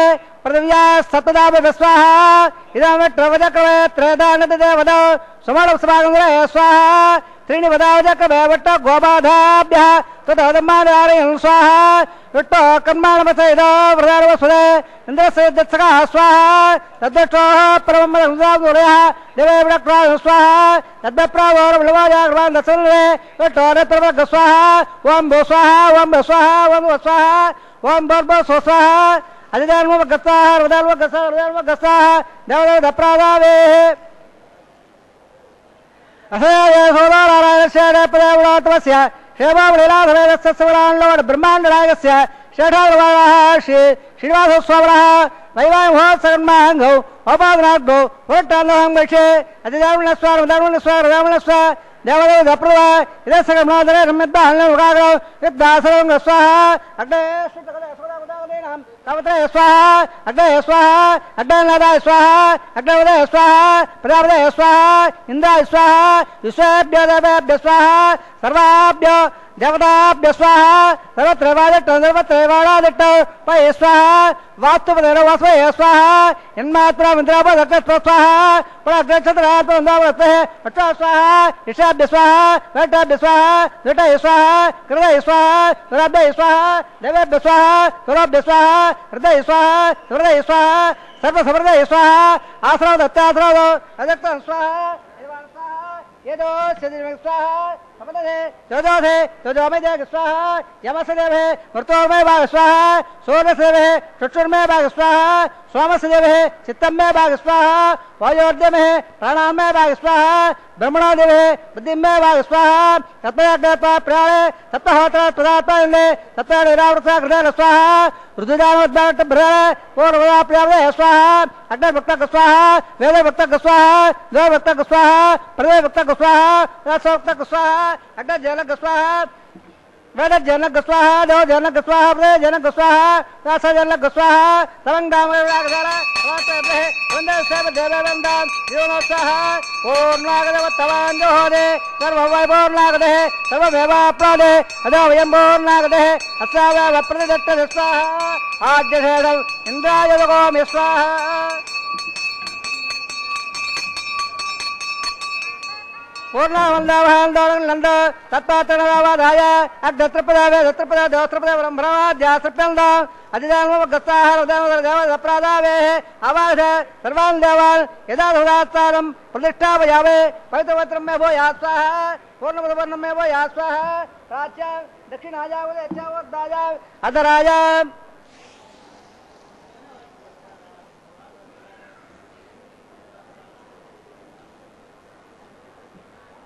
पृथिव्या सप्तदापि स्वाहा इदं विट्टवचक्रमे त्रेधानतिदेवदौ सुमणस्वागन्धरे स्वाहा त्रीणि वदावचक्रमे विट्ट गोबाधाभ्यः ततोदम्मानारयं स्वाहा विट्टो कर्माणवसैदो वृदारवसुदे इन्द्रस्य दत्सकः स्वाहा तद्दृष्टोः परममदंसादुरयः देवे विडक्त्वा स्वाहा तद्भ्रप्रावोर्वलवाजाग्रवान् दशनरे विट्टो नेत्रवग स्वाहा ओं भो स्वाहा ओं भो स्वाहा ओं भो स्वाहा ओं भर्भो स्वाहा अधिदानवगस्ताः हृदयवगस्ताः देवलोकप्राभावेः असोदानारायणस्य प्रेमोत्तमस्य श्रीभोवलीलासमेतस्य सगुणाल्लवोड ब्रह्माण्डनायकस्य शेषाद्रवाणः श्री श्रीनिवासस्वामिनः वैवाहिमहोत्सवन्माङ्गौ औपादनार्थो पुरट्टान्नहं करिष्ये अधिधर्मण्यस्वार्वधर्मण्यस्वार्वधर्मण्यस्वा देवलोकप्रभा इदस्य गमनादरे सम्यद्दाहनमुखाग्रौ यद्दासरं स्वाहा अग्ने सुतकले तावत्रे स्वाहा अग्ने स्वाहा अग्नेनादाय स्वाहा अग्नेवदय स्वाहा प्रजापतये स्वाहा इन्द्राय स्वाहा विश्वेभ्यो देवेभ्यो स्वाहा सर्वाभ्यो देवताभ्यो स्वाहा सर्वत्रैवादिट्ट पये स्वाहा वास्तुपदेन वास्वये स्वाहा यन्मात्रा मिन्द्रापदक्ष स्वाहा पुनः स्वाहा ईशाभ्य स्वाहा वैष्ठाभ्य स्वाहा द्विटय स्वाहा कृतय स्वाहा सुराभ्य स्वाहा देवेभ्य स्वाहा सुराभ्य स्वाहा हृदय स्वाहा हृदय स्वाहा सर्वसमृदय स्वाहा आश्रव दत्ताश्रव अदत्त स्वाहा येदो स्वाहा जोजोधे जोजोमे देव स्वाहा यमस देवे मृतोर्मे भाग स्वाहा सोमस देवे चक्षुर्मे भाग स्वाहा सोमस देवे चित्तमे भाग स्वाहा वायोर्देमे प्राणामे भाग स्वाहा ब्रह्मणो देवे बुद्धिमे भाग स्वाहा तत्पयाज्ञात्वा प्राणे तत्पहोत्र तदात्मने तत्पनिरावृता हृदय स्वाहा ऋतुदानोद्धारट भ्रणे पूर्वदा प्रियावदय स्वाहा अग्निभक्तक स्वाहा वेदभक्तक स्वाहा द्वैभक्तक स्वाहा प्रदेभक्तक स्वाहा रसभक्तक स्वाहा अग्नि जनक स्वाहा वेद जनक स्वाहा देव जनक स्वाहा प्रदे जनक स्वाहा रस जनक स्वाहा तवंगामरागधरा वातब्रे वंदे सेव देववंदन जीवनो स्वाहा पूर्णागदेवत्तवाञ्जोहोदे सर्ववैभवनागदे सर्वमेवाप्रादे अदोवयं पूर्णागदे अस्याव प्रतिदत्त स्वाहा आद्यशेषम् इन्द्राय भगवामि स्वाहा పూర్ణానంద తత్పాత్రాయ అగ్రత్రపదావే దత్రపద దోత్రపద బ్రహ్మణాద్యాసప్యంద అధిదానమగస్తాహారదేవప్రాదావే అవాధ సర్వాన్ దేవాన్ యథాధురాత్సారం ప్రతిష్టాపయావే పవిత్రవత్రం మే భో యాస్వాహ పూర్ణపదవర్ణం మే భో యాస్వాహ ప్రాచ్య దక్షిణాజావదాయ అధరాయ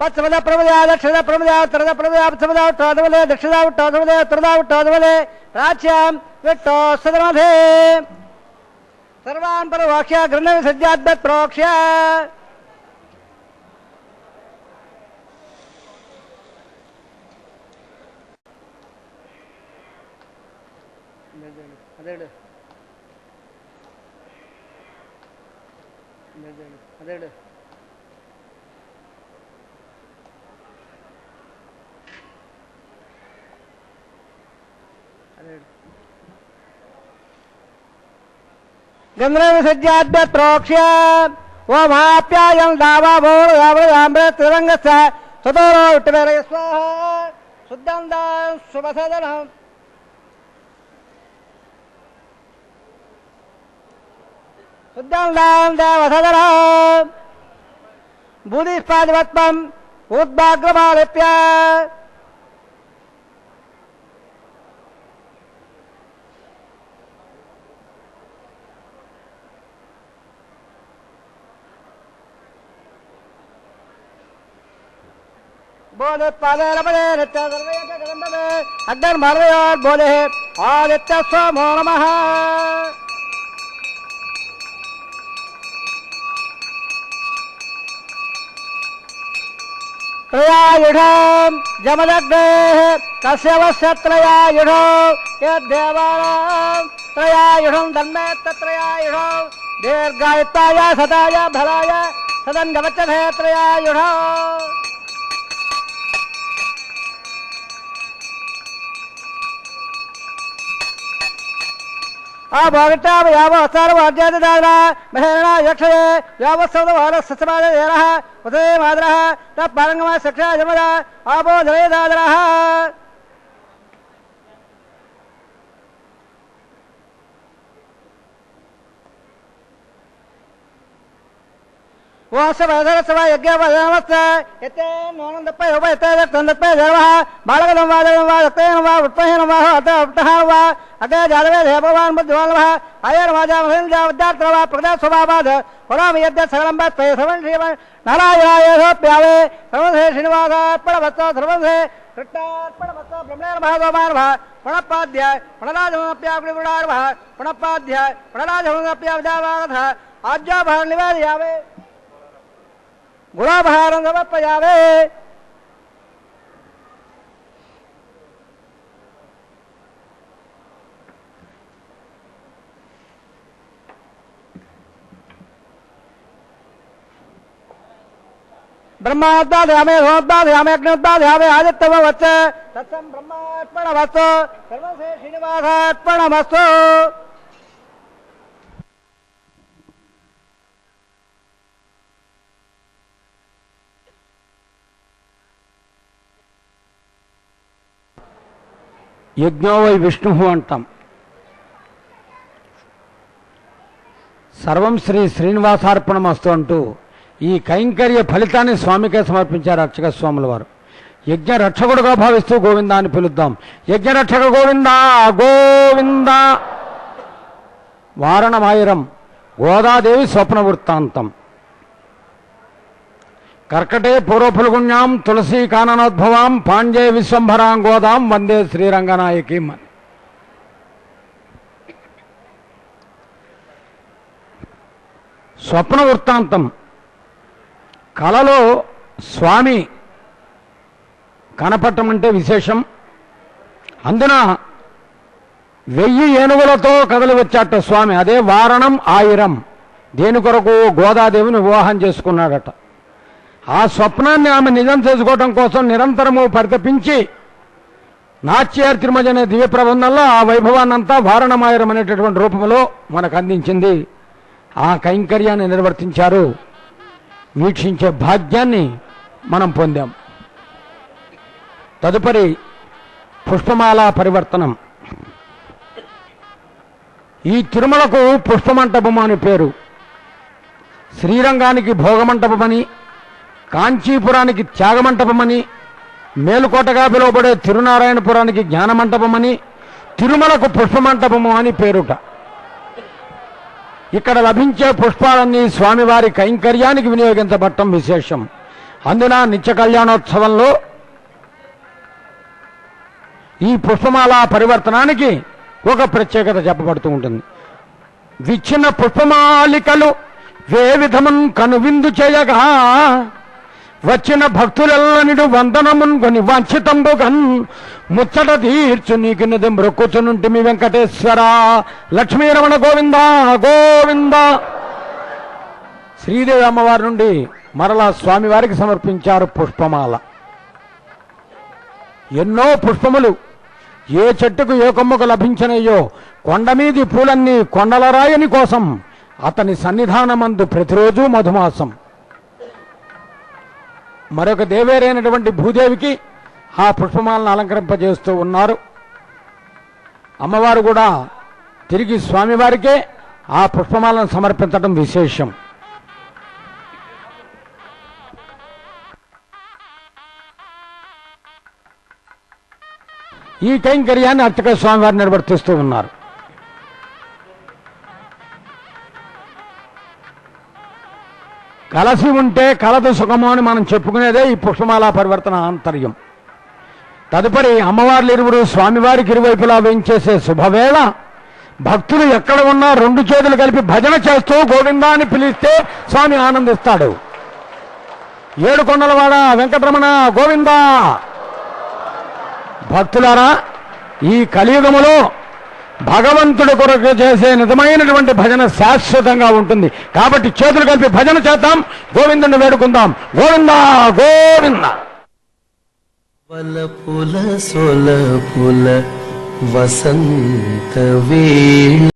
పశ్చిమద ప్రమదయ దక్షిణ ప్రమదయ ఉత్తರದ ప్రమదయ పశ్చిమద ఉట్టోదవలే దక్షిణ ఉట్టోదవలే ఉత్తರದ ఉట్టోదవలే ప్రాచ్యాం విట్టో సదమధే సర్వాన్ పరవాక్ష్య గ్రంథ విసర్జ్యాద్భుత్ ప్రోక్ష్య అదేడు అదేడు గంధ్రవిసర్జ్యాద్భుత్ ప్రోక్ష్య ఓమాప్యాయం దావాభోమృతరంగస్థ సదోరో విట్టవేరయ స్వాహ శుద్ధం దా శుభసదనం శుద్ధం దాం దేవసదనం భూదిస్పాదివత్వం ఉద్భాగ్రమాలిప్య बोले पाले रमणे नित्य सर्वे जगदम्बे अग्नि मार्गयोर बोले आदित्य सोमो नमः त्रयायुधं जमदग्ने कस्यवस्य त्रयायुधो यद्देवानां त्रयायुधं धन्मे तत्रयायुधं दीर्घायुताय सदाय भलाय सदन्गवच्चते त्रयायुधो आ भोगिताव याव सर्वज्ञातदाना महेरणा यक्षये यावत्सवदवार सत्समादेरः उदे मादरः तत्पारङ्गमा शिक्षा जमदा आपो जले दादरः वासवदरसवा यज्ञवदनमस्त यते नोनन्दप्पय उपयते दत्तन्दप्पय देवः बालकदं वादनं वा दत्तेन वा उत्पहेन वा अतः वा अते जादवे देववान् बुद्धिवान् आयर्वाजामहिंजावद्यात्र प्रदास्वभावाद पुराम यद्य सकलं वत्पय सर्वं श्रीमन् नारायणायप्यावे सर्वसे श्रीनिवासार्पणवत्सो सर्वसे कृष्णार्पणवत्सो ब्रह्मेर्महादोमार्भः प्रणपाद्य प्रणराजमप्याग्निगुणार्भः प्रणपाद्य प्रणराजमप्यावजावागधः आज्याभार निवेदयावे गुणाभारं समर्पयावे ब्रह्माद्यामे सोद्यामे अग्निद्यामे आदित्यवच्च तत्सं ब्रह्मार्पणमस्तु सर्वसे श्रीनिवासार्पणमस्तु యజ్ఞో వై విష్ణు అంటాం. సర్వం శ్రీ శ్రీనివాసార్పణమస్తు అంటూ ఈ కైంకర్య ఫలితాన్ని స్వామికే సమర్పించారు అర్చక స్వాముల వారు. యజ్ఞ రక్షకుడుగా భావిస్తూ గోవిందా అని పిలుద్దాం. యజ్ఞ రక్షక గోవిందా గోవింద. వారణమాయిరం గోదాదేవి స్వప్న వృత్తాంతం. కర్కటే పూర్వఫల్గుణ్యాం తులసీ కాననోద్భవాం పాండ్యే విశ్వంభరాం గోదాం వందే శ్రీరంగనాయకీం అని. స్వప్న వృత్తాంతం. కలలో స్వామి కనపడటం అంటే విశేషం. అందున 1000 ఏనుగులతో కదలి వచ్చాట స్వామి. అదే వారణం ఆయిరం. దేని కొరకు? గోదాదేవిని వివాహం చేసుకున్నాడట. ఆ స్వప్నాన్ని ఆమె నిజం చేసుకోవడం కోసం నిరంతరము పరితపించి నాట్యార్తిమజ అనే దివ్య ప్రబంధంలో ఆ వైభవాన్నంతా వారణమాయిరం అనేటటువంటి రూపంలో మనకు అందించింది. ఆ కైంకర్యాన్ని నిర్వర్తించారు. వీక్షించే భాగ్యాన్ని మనం పొందాం. తదుపరి పుష్పమాల పరివర్తనం. ఈ తిరుమలకు పుష్పమంటపం అని పేరు. శ్రీరంగానికి భోగమంటపమని, కాంచీపురానికి త్యాగమంటపమని, మేలుకోటగా పిలువబడే తిరునారాయణపురానికి జ్ఞానమంటపమని, తిరుమలకు పుష్పమంటపము అని పేరుట. ఇక్కడ లభించే పుష్పాలన్నీ స్వామివారి కైంకర్యానికి వినియోగించబడటం విశేషం. అందున నిత్య కళ్యాణోత్సవంలో ఈ పుష్పమాల పరివర్తనానికి ఒక ప్రత్యేకత చెప్పబడుతూ ఉంటుంది. విచ్చిన పుష్పమాలికలు వే విధమున్ కనువిందు చేయగా వచ్చిన భక్తులెల్లనిడు వందనమున్ కొని వంచితంబుగన్ ముచ్చట తీర్చు నీకు నిధి మ్రొక్కుచునుంటి మీ వెంకటేశ్వర. లక్ష్మీరమణ గోవింద గోవింద. శ్రీదేవి అమ్మవారి నుండి మరలా స్వామివారికి సమర్పించారు పుష్పమాల. ఎన్నో పుష్పములు ఏ చెట్టుకు ఏ కొమ్మకు లభించినయో కొండమీది పూలన్నీ కొండలరాయని కోసం అతని సన్నిధానమందు ప్రతిరోజు మధుమాసం. మరొక దేవేరైనటువంటి భూదేవికి ఆ పుష్పమాలను అలంకరింపజేస్తూ ఉన్నారు. అమ్మవారు కూడా తిరిగి స్వామివారికే ఆ పుష్పమాలను సమర్పించడం విశేషం. ఈ కైంకర్యాన్ని అర్చక స్వామివారు నిర్వర్తిస్తూ ఉన్నారు. కలసి ఉంటే కలదు సుఖము అని మనం చెప్పుకునేదే ఈ పుష్పమాల పరివర్తన ఆంతర్యం. తదుపరి అమ్మవార్లు ఇరువురు స్వామివారికి ఇరువైపులా వేయించేసే శుభవేళ భక్తులు ఎక్కడ ఉన్నా రెండు చేతులు కలిపి భజన చేస్తూ గోవిందా అని పిలిస్తే స్వామి ఆనందిస్తాడు. ఏడుకొండలవాడ వెంకటరమణ గోవిందా. భక్తులారా, ఈ కలియుగములో భగవంతుడి కొరకు చేసే నిజమైనటువంటి భజన శాశ్వతంగా ఉంటుంది. కాబట్టి చేతులు కలిపి భజన చేద్దాం, గోవిందుని వేడుకుందాం. గోవిందా గోవింద. వలపుల సొలపుల వసంత వేళ